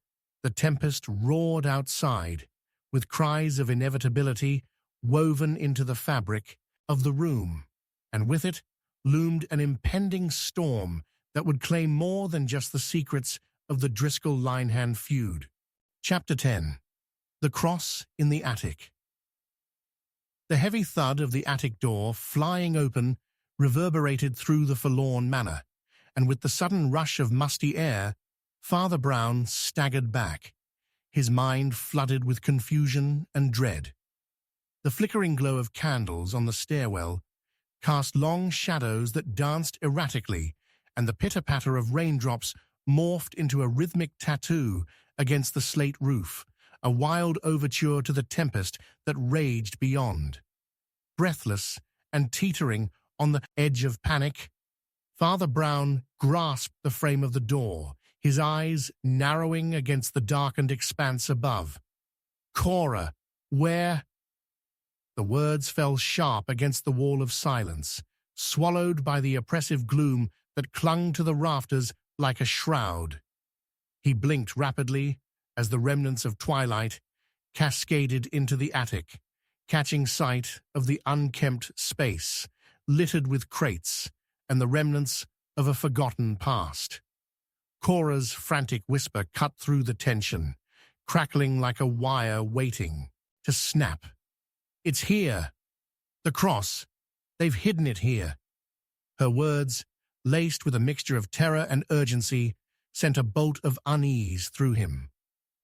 the tempest roared outside, with cries of inevitability woven into the fabric of the room, and with it loomed an impending storm that would claim more than just the secrets of the Driscoll-Linehan feud. Chapter 10. The Cross in the Attic. The heavy thud of the attic door flying open reverberated through the forlorn manor, and with the sudden rush of musty air, Father Brown staggered back, his mind flooded with confusion and dread. The flickering glow of candles on the stairwell cast long shadows that danced erratically, and the pitter-patter of raindrops morphed into a rhythmic tattoo against the slate roof, a wild overture to the tempest that raged beyond. Breathless and teetering on the edge of panic, Father Brown grasped the frame of the door, his eyes narrowing against the darkened expanse above. "Cora, where—" The words fell sharp against the wall of silence, swallowed by the oppressive gloom that clung to the rafters like a shroud. He blinked rapidly as the remnants of twilight cascaded into the attic, catching sight of the unkempt space, littered with crates and the remnants of a forgotten past. Cora's frantic whisper cut through the tension, crackling like a wire waiting to snap. "It's here! The cross! They've hidden it here!" Her words, laced with a mixture of terror and urgency, sent a bolt of unease through him.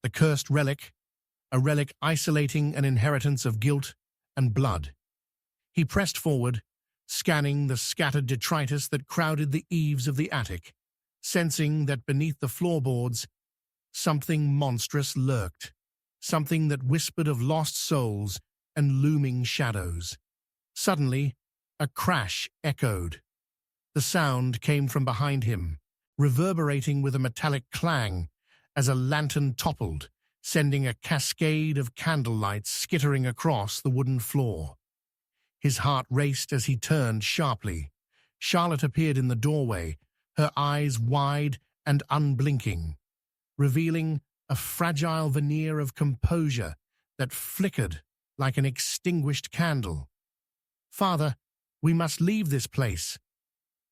The cursed relic, a relic isolating an inheritance of guilt and blood. He pressed forward, scanning the scattered detritus that crowded the eaves of the attic, sensing that beneath the floorboards something monstrous lurked, something that whispered of lost souls and looming shadows. Suddenly, a crash echoed. The sound came from behind him, reverberating with a metallic clang as a lantern toppled, sending a cascade of candlelight skittering across the wooden floor. His heart raced as he turned sharply. Charlotte appeared in the doorway, her eyes wide and unblinking, revealing a fragile veneer of composure that flickered like an extinguished candle. "Father, we must leave this place,"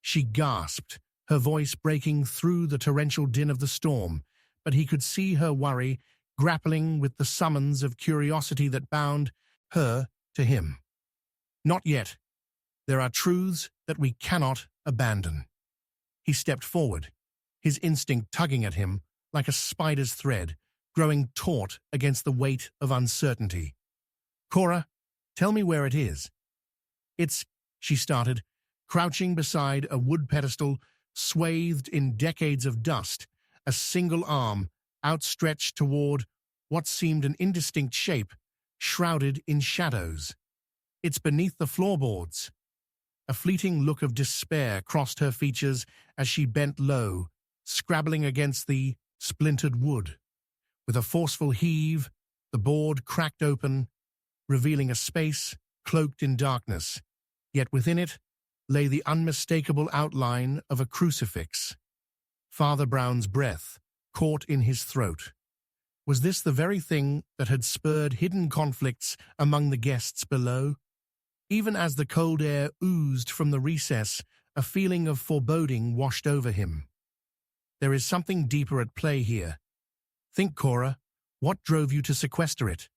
she gasped, her voice breaking through the torrential din of the storm, but he could see her worry, grappling with the summons of curiosity that bound her to him. "Not yet. There are truths that we cannot abandon." He stepped forward, his instinct tugging at him like a spider's thread, growing taut against the weight of uncertainty. "Cora, tell me where it is." "It's—" she started, crouching beside a wood pedestal swathed in decades of dust, a single arm outstretched toward what seemed an indistinct shape, shrouded in shadows. "It's beneath the floorboards." A fleeting look of despair crossed her features as she bent low, scrabbling against the splintered wood. With a forceful heave, the board cracked open, revealing a space cloaked in darkness, yet within it lay the unmistakable outline of a crucifix. Father Brown's breath caught in his throat. Was this the very thing that had spurred hidden conflicts among the guests below? Even as the cold air oozed from the recess, a feeling of foreboding washed over him. There is something deeper at play here. Think, Cora, what drove you to sequester it?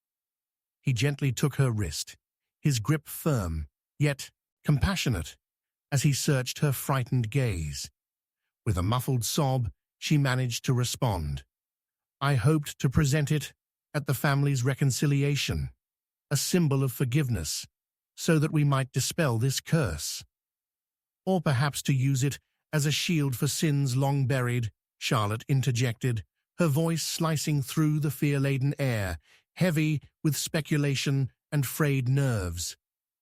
He gently took her wrist, his grip firm, yet compassionate, as he searched her frightened gaze. With a muffled sob, she managed to respond. "I hoped to present it at the family's reconciliation, a symbol of forgiveness, so that we might dispel this curse. Or perhaps to use it as a shield for sins long buried," Charlotte interjected, her voice slicing through the fear-laden air, heavy with speculation and frayed nerves.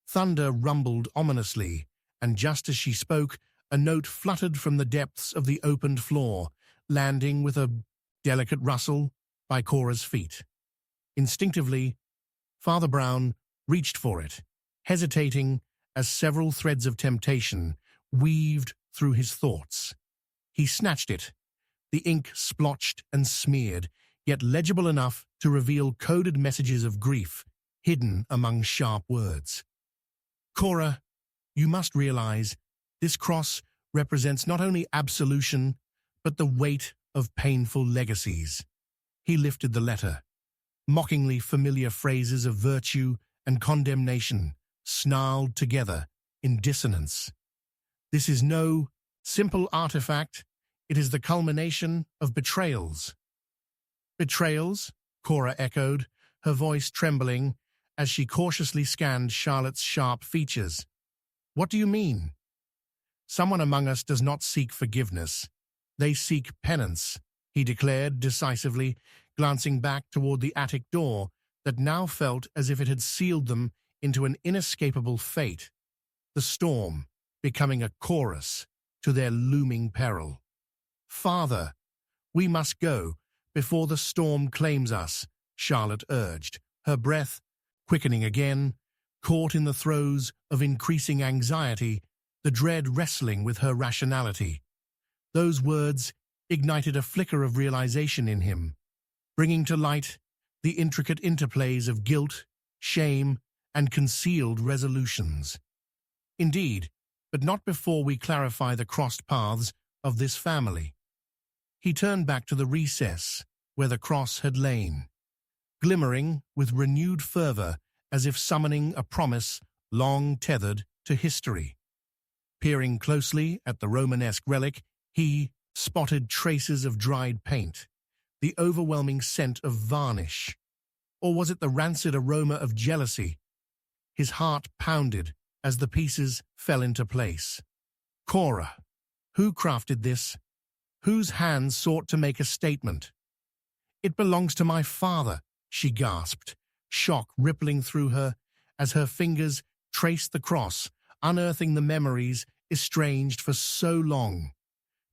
Thunder rumbled ominously, and just as she spoke, a note fluttered from the depths of the opened floor, landing with a delicate rustle by Cora's feet. Instinctively, Father Brown reached for it, hesitating as several threads of temptation weaved through his thoughts. He snatched it, the ink splotched and smeared, yet legible enough to reveal coded messages of grief hidden among sharp words. Cora, you must realize this cross represents not only absolution, but the weight of painful legacies. He lifted the letter. Mockingly familiar phrases of virtue and condemnation snarled together in dissonance. This is no simple artifact, it is the culmination of betrayals. Betrayals? Cora echoed, her voice trembling as she cautiously scanned Charlotte's sharp features. What do you mean? Someone among us does not seek forgiveness. They seek penance, he declared decisively, glancing back toward the attic door that now felt as if it had sealed them into an inescapable fate, the storm becoming a chorus to their looming peril. Father, we must go before the storm claims us, Charlotte urged, her breath quickening again, caught in the throes of increasing anxiety, the dread wrestling with her rationality. Those words ignited a flicker of realization in him, bringing to light the intricate interplays of guilt, shame, and concealed resolutions. Indeed, but not before we clarify the crossed paths of this family. He turned back to the recess where the cross had lain, glimmering with renewed fervor as if summoning a promise long tethered to history. Peering closely at the Romanesque relic, he spotted traces of dried paint, the overwhelming scent of varnish. Or was it the rancid aroma of jealousy? His heart pounded as the pieces fell into place. Cora, who crafted this? Whose hands sought to make a statement? It belongs to my father, she gasped, shock rippling through her as her fingers traced the cross, unearthing the memories estranged for so long.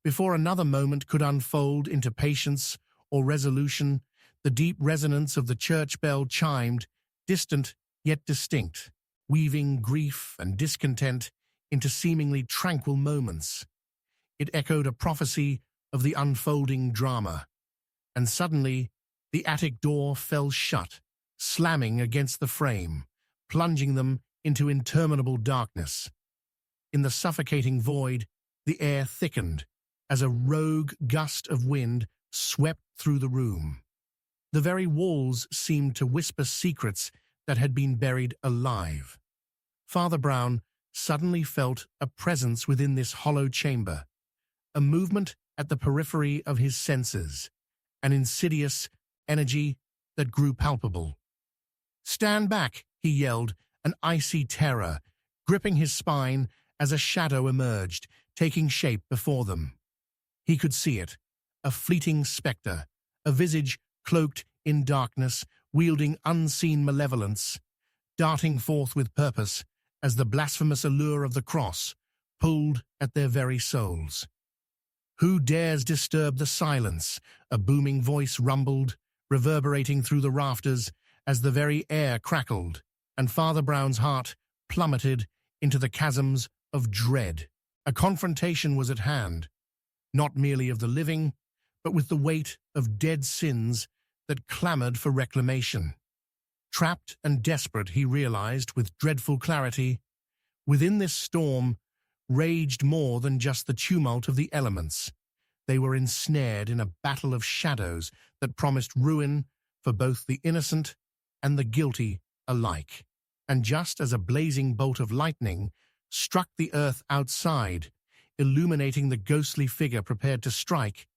Before another moment could unfold into patience or resolution, the deep resonance of the church bell chimed, distant yet distinct, weaving grief and discontent into seemingly tranquil moments. It echoed a prophecy of the unfolding drama, and suddenly the attic door fell shut, slamming against the frame, plunging them into interminable darkness. In the suffocating void, the air thickened as a rogue gust of wind swept through the room. The very walls seemed to whisper secrets that had been buried alive. Father Brown suddenly felt a presence within this hollow chamber, a movement at the periphery of his senses, an insidious energy that grew palpable. "Stand back," he yelled, an icy terror gripping his spine as a shadow emerged, taking shape before them. He could see it, a fleeting spectre, a visage cloaked in darkness, wielding unseen malevolence, darting forth with purpose as the blasphemous allure of the cross pulled at their very souls. "Who dares disturb the silence?" a booming voice rumbled, reverberating through the rafters as the very air crackled, and Father Brown's heart plummeted into the chasms of dread. A confrontation was at hand, not merely of the living, but with the weight of dead sins that clamored for reclamation. Trapped and desperate, he realized with dreadful clarity, within this storm raged more than just the tumult of the elements. They were ensnared in a battle of shadows that promised ruin for both the innocent and the guilty alike. And just as a blazing bolt of lightning struck the earth outside, illuminating the ghostly figure prepared to strike,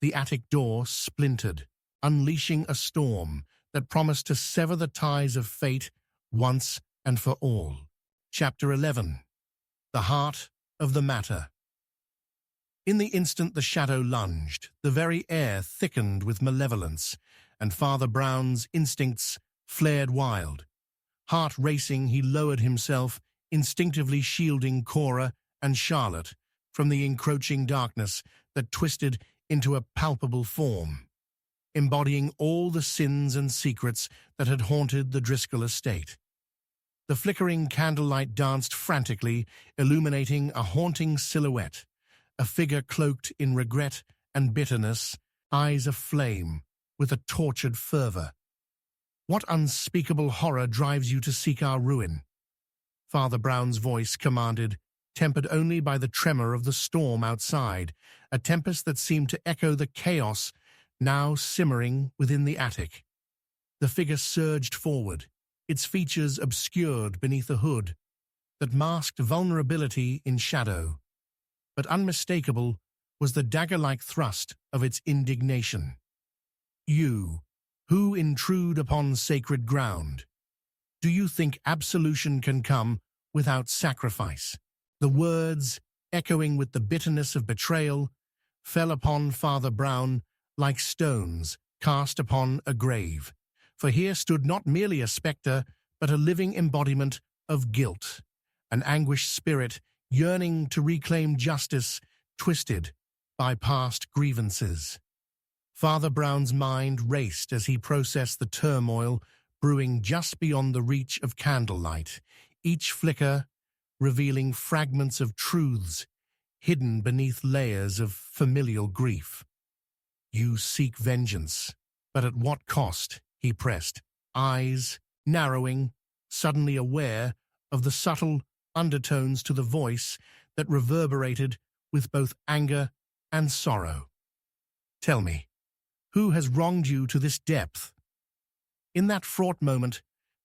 the attic door splintered, unleashing a storm that promised to sever the ties of fate once and for all. Chapter 11. The Heart of the Matter. In the instant the shadow lunged, the very air thickened with malevolence, and Father Brown's instincts flared wild. Heart racing, he lowered himself, instinctively shielding Cora and Charlotte from the encroaching darkness that twisted into a palpable form, embodying all the sins and secrets that had haunted the Driscoll estate. The flickering candlelight danced frantically, illuminating a haunting silhouette, a figure cloaked in regret and bitterness, eyes aflame with a tortured fervor. "What unspeakable horror drives you to seek our ruin?" Father Brown's voice commanded, tempered only by the tremor of the storm outside, a tempest that seemed to echo the chaos now simmering within the attic. The figure surged forward, its features obscured beneath a hood that masked vulnerability in shadow. But unmistakable was the dagger-like thrust of its indignation. "You, who intrude upon sacred ground, do you think absolution can come without sacrifice?" The words, echoing with the bitterness of betrayal, fell upon Father Brown like stones cast upon a grave. For here stood not merely a spectre, but a living embodiment of guilt, an anguished spirit yearning to reclaim justice, twisted by past grievances. Father Brown's mind raced as he processed the turmoil brewing just beyond the reach of candlelight, each flicker revealing fragments of truths hidden beneath layers of familial grief. "You seek vengeance, but at what cost?" he pressed, eyes narrowing, suddenly aware of the subtle undertones to the voice that reverberated with both anger and sorrow. "Tell me, who has wronged you to this depth?" In that fraught moment,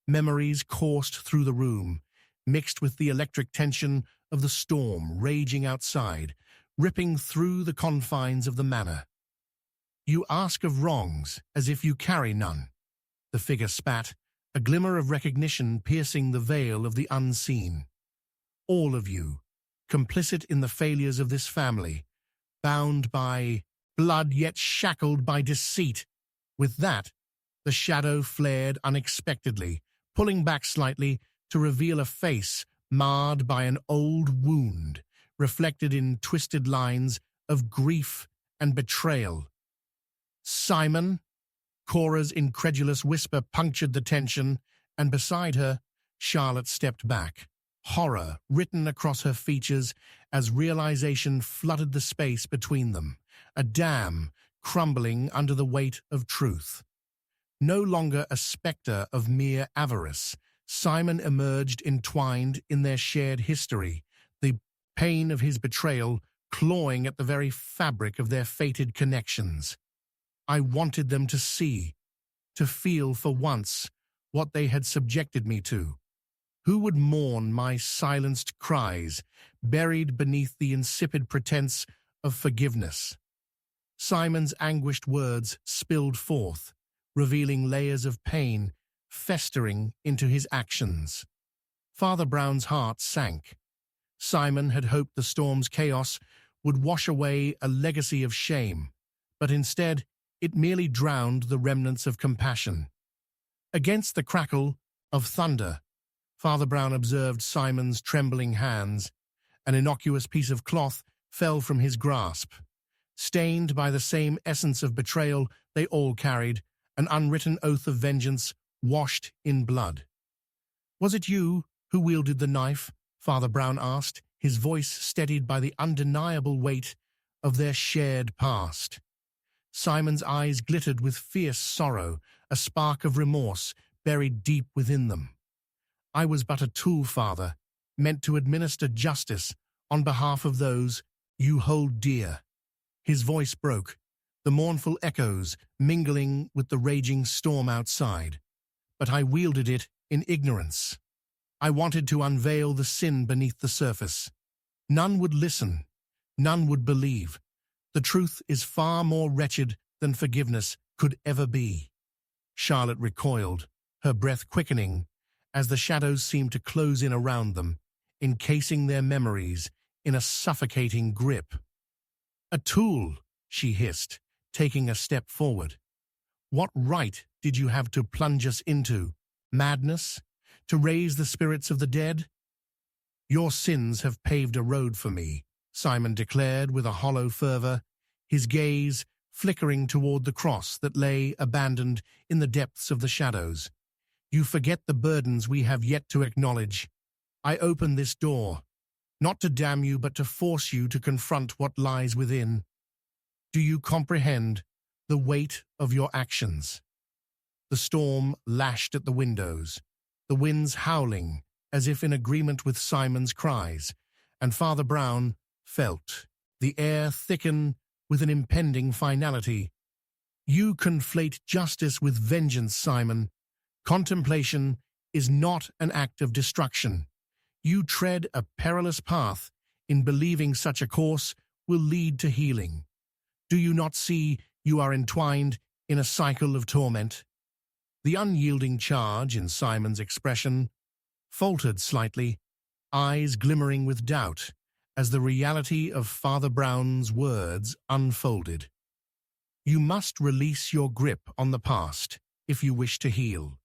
memories coursed through the room, mixed with the electric tension of the storm raging outside, ripping through the confines of the manor. "You ask of wrongs as if you carry none," the figure spat, a glimmer of recognition piercing the veil of the unseen. "All of you, complicit in the failures of this family, bound by blood yet shackled by deceit." With that, the shadow flared unexpectedly, pulling back slightly to reveal a face marred by an old wound, reflected in twisted lines of grief and betrayal. "Simon?" Cora's incredulous whisper punctured the tension, and beside her, Charlotte stepped back, horror written across her features as realization flooded the space between them, a dam crumbling under the weight of truth. No longer a spectre of mere avarice, Simon emerged entwined in their shared history, the pain of his betrayal clawing at the very fabric of their fated connections. I wanted them to see, to feel for once what they had subjected me to. Who would mourn my silenced cries, buried beneath the insipid pretense of forgiveness? Simon's anguished words spilled forth, revealing layers of pain festering into his actions. Father Brown's heart sank. Simon had hoped the storm's chaos would wash away a legacy of shame, but instead it merely drowned the remnants of compassion. Against the crackle of thunder, Father Brown observed Simon's trembling hands. An innocuous piece of cloth fell from his grasp. Stained by the same essence of betrayal they all carried, an unwritten oath of vengeance washed in blood. "Was it you who wielded the knife?" Father Brown asked, his voice steadied by the undeniable weight of their shared past. Simon's eyes glittered with fierce sorrow, a spark of remorse buried deep within them. "I was but a tool, Father, meant to administer justice on behalf of those you hold dear." His voice broke, the mournful echoes mingling with the raging storm outside. "But I wielded it in ignorance. I wanted to unveil the sin beneath the surface. None would listen, none would believe. The truth is far more wretched than forgiveness could ever be." Charlotte recoiled, her breath quickening, as the shadows seemed to close in around them, encasing their memories in a suffocating grip. "A tool," she hissed, taking a step forward. "What right did you have to plunge us into? Madness? to raise the spirits of the dead? Your sins have paved a road for me, Simon declared with a hollow fervor, his gaze flickering toward the cross that lay abandoned in the depths of the shadows. You forget the burdens we have yet to acknowledge. I open this door, not to damn you, but to force you to confront what lies within. Do you comprehend the weight of your actions? The storm lashed at the windows, the winds howling as if in agreement with Simon's cries, and Father Brown felt the air thicken with an impending finality. You conflate justice with vengeance, Simon. Contemplation is not an act of destruction. You tread a perilous path in believing such a course will lead to healing. Do you not see you are entwined in a cycle of torment? The unyielding charge in Simon's expression faltered slightly, eyes glimmering with doubt, as the reality of Father Brown's words unfolded. You must release your grip on the past if you wish to heal,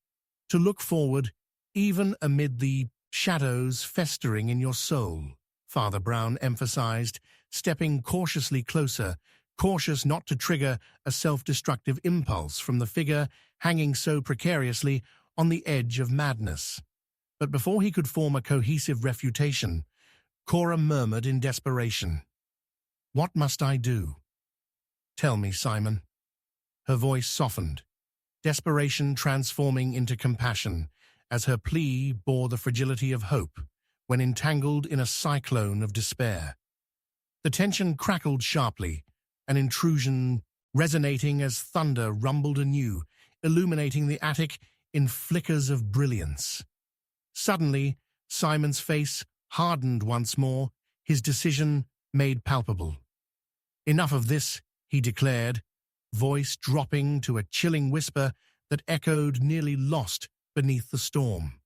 to look forward even amid the shadows festering in your soul, Father Brown emphasized, stepping cautiously closer, cautious not to trigger a self-destructive impulse from the figure hanging so precariously on the edge of madness. But before he could form a cohesive refutation, Cora murmured in desperation, "What must I do? Tell me, Simon." Her voice softened, desperation transforming into compassion, as her plea bore the fragility of hope when entangled in a cyclone of despair. The tension crackled sharply, an intrusion resonating as thunder rumbled anew, illuminating the attic in flickers of brilliance. Suddenly, Simon's face hardened once more, his decision made palpable. "Enough of this," he declared, voice dropping to a chilling whisper that echoed nearly lost beneath the storm.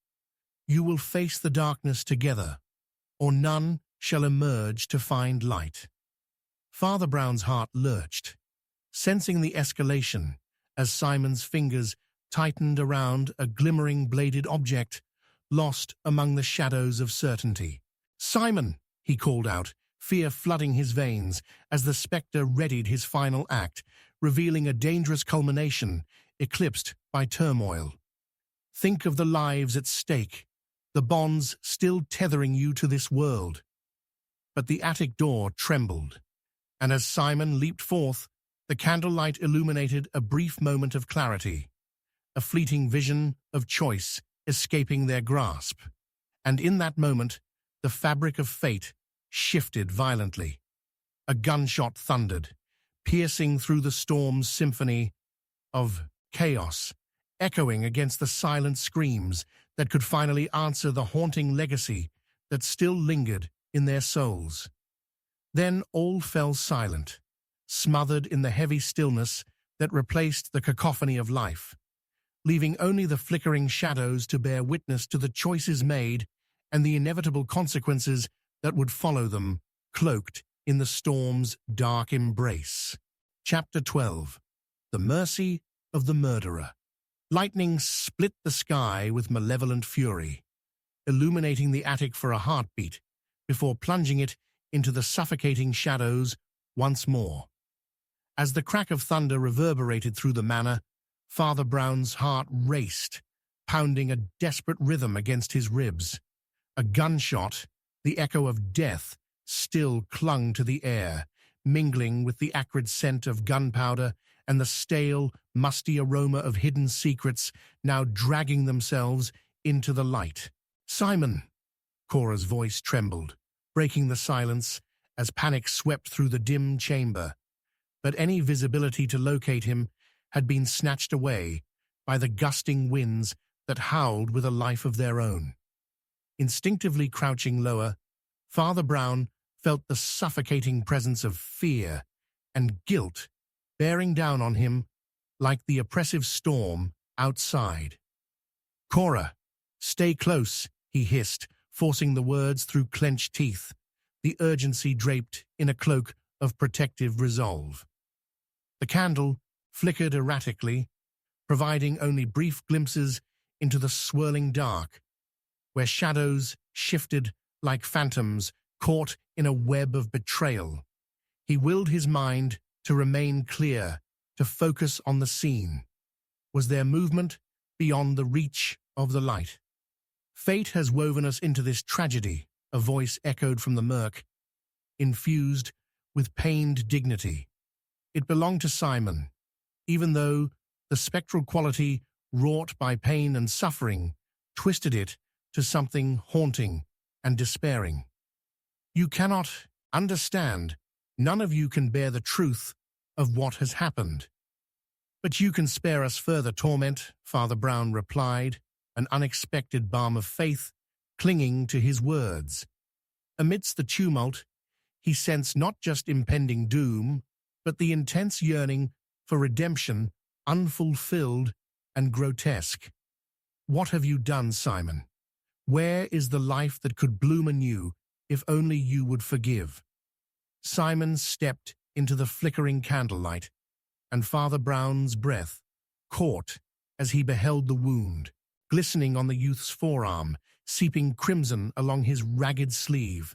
"You will face the darkness together, or none shall emerge to find light." Father Brown's heart lurched, sensing the escalation as Simon's fingers tightened around a glimmering bladed object lost among the shadows of certainty. "Simon!" he called out, fear flooding his veins as the spectre readied his final act, revealing a dangerous culmination eclipsed by turmoil. "Think of the lives at stake, the bonds still tethering you to this world." But the attic door trembled, and as Simon leaped forth, the candlelight illuminated a brief moment of clarity, a fleeting vision of choice escaping their grasp. And in that moment, the fabric of fate shifted violently. A gunshot thundered, piercing through the storm's symphony of chaos, echoing against the silent screams that could finally answer the haunting legacy that still lingered in their souls. Then all fell silent, smothered in the heavy stillness that replaced the cacophony of life, leaving only the flickering shadows to bear witness to the choices made and the inevitable consequences that would follow them, cloaked in the storm's dark embrace. Chapter 12. The Mercy of the Murderer. Lightning split the sky with malevolent fury, illuminating the attic for a heartbeat before plunging it into the suffocating shadows once more. As the crack of thunder reverberated through the manor, Father Brown's heart raced, pounding a desperate rhythm against his ribs. A gunshot, the echo of death, still clung to the air, mingling with the acrid scent of gunpowder and the stale, musty aroma of hidden secrets now dragging themselves into the light. "Simon!" Cora's voice trembled, breaking the silence as panic swept through the dim chamber. But any visibility to locate him had been snatched away by the gusting winds that howled with a life of their own. Instinctively crouching lower, Father Brown felt the suffocating presence of fear and guilt bearing down on him like the oppressive storm outside. "Cora, stay close," he hissed, forcing the words through clenched teeth, the urgency draped in a cloak of protective resolve. The candle flickered erratically, providing only brief glimpses into the swirling dark where shadows shifted like phantoms caught in a web of betrayal. He willed his mind to remain clear, to focus on the scene. Was there movement beyond the reach of the light? Fate has woven us into this tragedy, a voice echoed from the murk, infused with pained dignity. It belonged to Simon, even though the spectral quality wrought by pain and suffering twisted it to something haunting and despairing. You cannot understand. None of you can bear the truth of what has happened. But you can spare us further torment, Father Brown replied, an unexpected balm of faith clinging to his words. Amidst the tumult, he sensed not just impending doom, but the intense yearning for redemption, unfulfilled and grotesque. What have you done, Simon? Where is the life that could bloom anew if only you would forgive? Simon stepped into the flickering candlelight, and Father Brown's breath caught as he beheld the wound, glistening on the youth's forearm, seeping crimson along his ragged sleeve,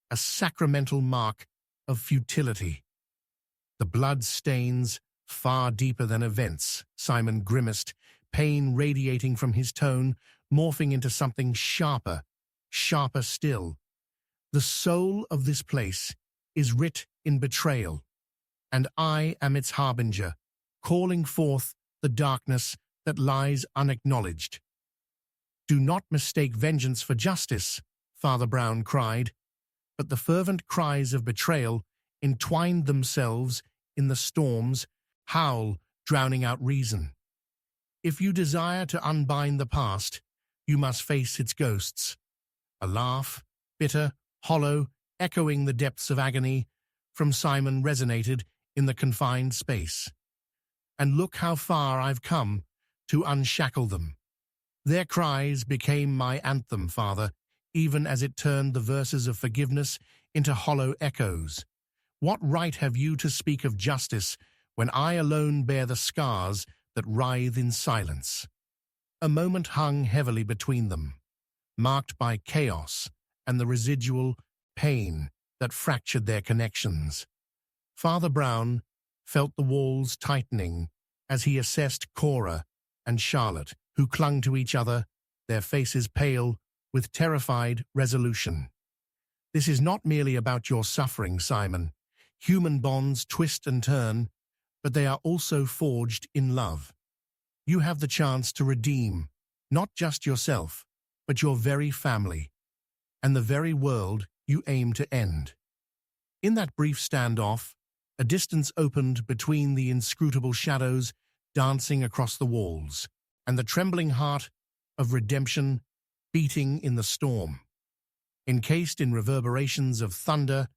a sacramental mark of futility. The blood stains far deeper than events, Simon grimaced, pain radiating from his tone, morphing into something sharper, sharper still. The soul of this place is writ in betrayal, and I am its harbinger, calling forth the darkness that lies unacknowledged. Do not mistake vengeance for justice, Father Brown cried, but the fervent cries of betrayal entwined themselves in the storm's howl, drowning out reason. If you desire to unbind the past, you must face its ghosts. A laugh, bitter, hollow, echoing the depths of agony, from Simon resonated in the confined space. And look how far I've come to unshackle them. Their cries became my anthem, Father, even as it turned the verses of forgiveness into hollow echoes. What right have you to speak of justice when I alone bear the scars that writhe in silence? A moment hung heavily between them, marked by chaos and the residual pain that fractured their connections. Father Brown felt the walls tightening as he assessed Cora and Charlotte, who clung to each other, their faces pale with terrified resolution. This is not merely about your suffering, Simon. Human bonds twist and turn, but they are also forged in love. You have the chance to redeem not just yourself, but your very family, and the very world you aim to end. In that brief standoff, a distance opened between the inscrutable shadows dancing across the walls, and the trembling heart of redemption beating in the storm. Encased in reverberations of thunder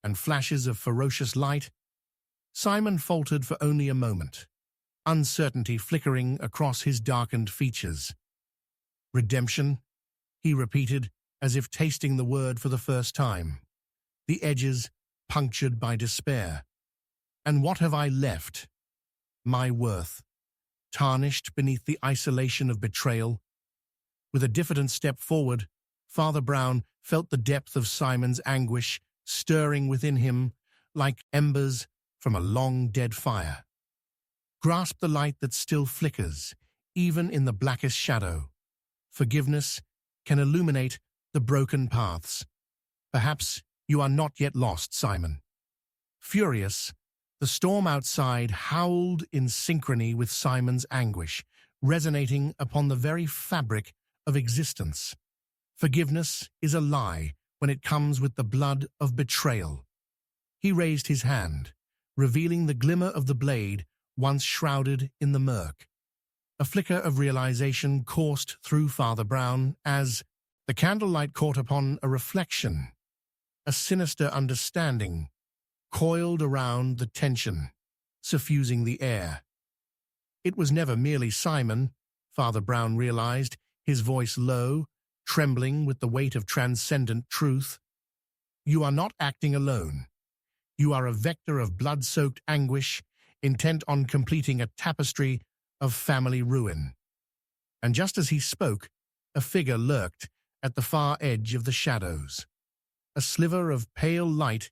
and flashes of ferocious light, Simon faltered for only a moment, uncertainty flickering across his darkened features. Redemption, he repeated, as if tasting the word for the first time, the edges punctured by despair. And what have I left? My worth, tarnished beneath the isolation of betrayal. With a diffident step forward, Father Brown felt the depth of Simon's anguish stirring within him like embers from a long-dead fire. Grasp the light that still flickers, even in the blackest shadow. Forgiveness can illuminate the broken paths. Perhaps you are not yet lost, Simon. Furious, the storm outside howled in synchrony with Simon's anguish, resonating upon the very fabric of existence. Forgiveness is a lie when it comes with the blood of betrayal. He raised his hand, revealing the glimmer of the blade once shrouded in the murk. A flicker of realization coursed through Father Brown as the candlelight caught upon a reflection, a sinister understanding, coiled around the tension, suffusing the air. It was never merely Simon, Father Brown realized, his voice low, trembling with the weight of transcendent truth. You are not acting alone. You are a vector of blood-soaked anguish, intent on completing a tapestry of family ruin. And just as he spoke, a figure lurked at the far edge of the shadows, a sliver of pale light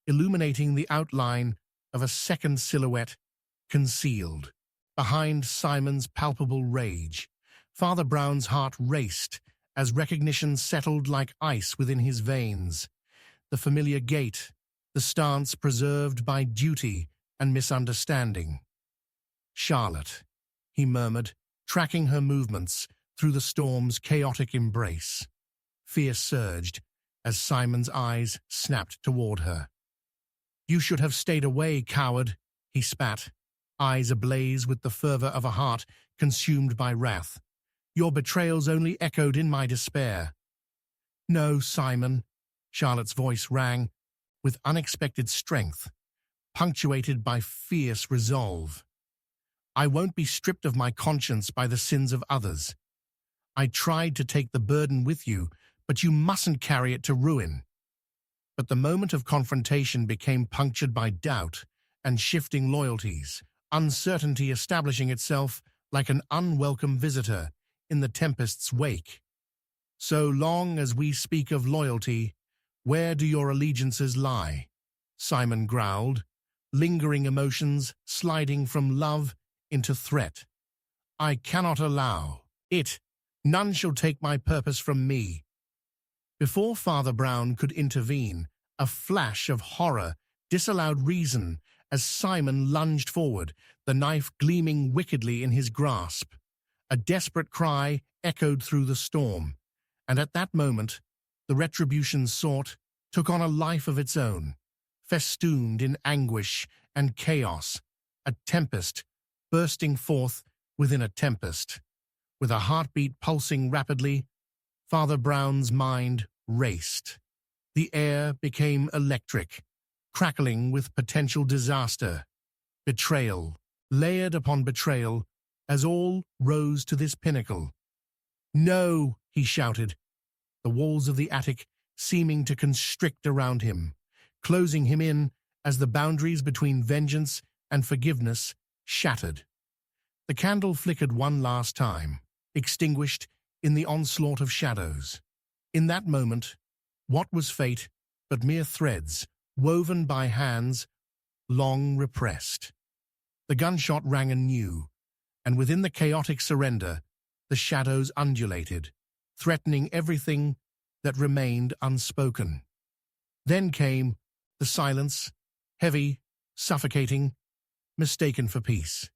illuminating the outline of a second silhouette concealed. Behind Simon's palpable rage, Father Brown's heart raced as recognition settled like ice within his veins. The familiar gait, the stance preserved by duty and misunderstanding. "Charlotte," he murmured, tracking her movements through the storm's chaotic embrace. Fear surged as Simon's eyes snapped toward her. "You should have stayed away, coward," he spat, eyes ablaze with the fervor of a heart consumed by wrath. "Your betrayals only echoed in my despair." "No, Simon," Charlotte's voice rang with unexpected strength, punctuated by fierce resolve. "I won't be stripped of my conscience by the sins of others. I tried to take the burden with you, but you mustn't carry it to ruin." But the moment of confrontation became punctured by doubt and shifting loyalties, uncertainty establishing itself like an unwelcome visitor in the tempest's wake. "So long as we speak of loyalty, where do your allegiances lie?" Simon growled, lingering emotions sliding from love into threat. "I cannot allow it. None shall take my purpose from me." Before Father Brown could intervene, a flash of horror disallowed reason as Simon lunged forward, the knife gleaming wickedly in his grasp. A desperate cry echoed through the storm, and at that moment, the retribution sought took on a life of its own, festooned in anguish and chaos, a tempest bursting forth within a tempest. With a heartbeat pulsing rapidly, Father Brown's mind raced. The air became electric, crackling with potential disaster. Betrayal, layered upon betrayal, as all rose to this pinnacle. "No," he shouted, the walls of the attic seeming to constrict around him, closing him in as the boundaries between vengeance and forgiveness shattered. The candle flickered one last time, extinguished in the onslaught of shadows. In that moment, what was fate but mere threads woven by hands long repressed? The gunshot rang anew, and within the chaotic surrender, the shadows undulated, threatening everything that remained unspoken. Then came the silence, heavy, suffocating, mistaken for peace.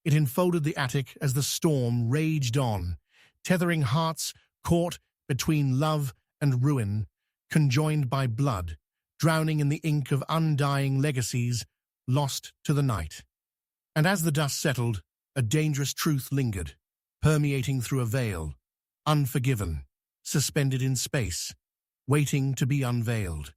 It enfolded the attic as the storm raged on, tethering hearts caught between love and ruin, conjoined by blood, drowning in the ink of undying legacies lost to the night. And as the dust settled, a dangerous truth lingered, permeating through a veil, unforgiven, suspended in space, waiting to be unveiled.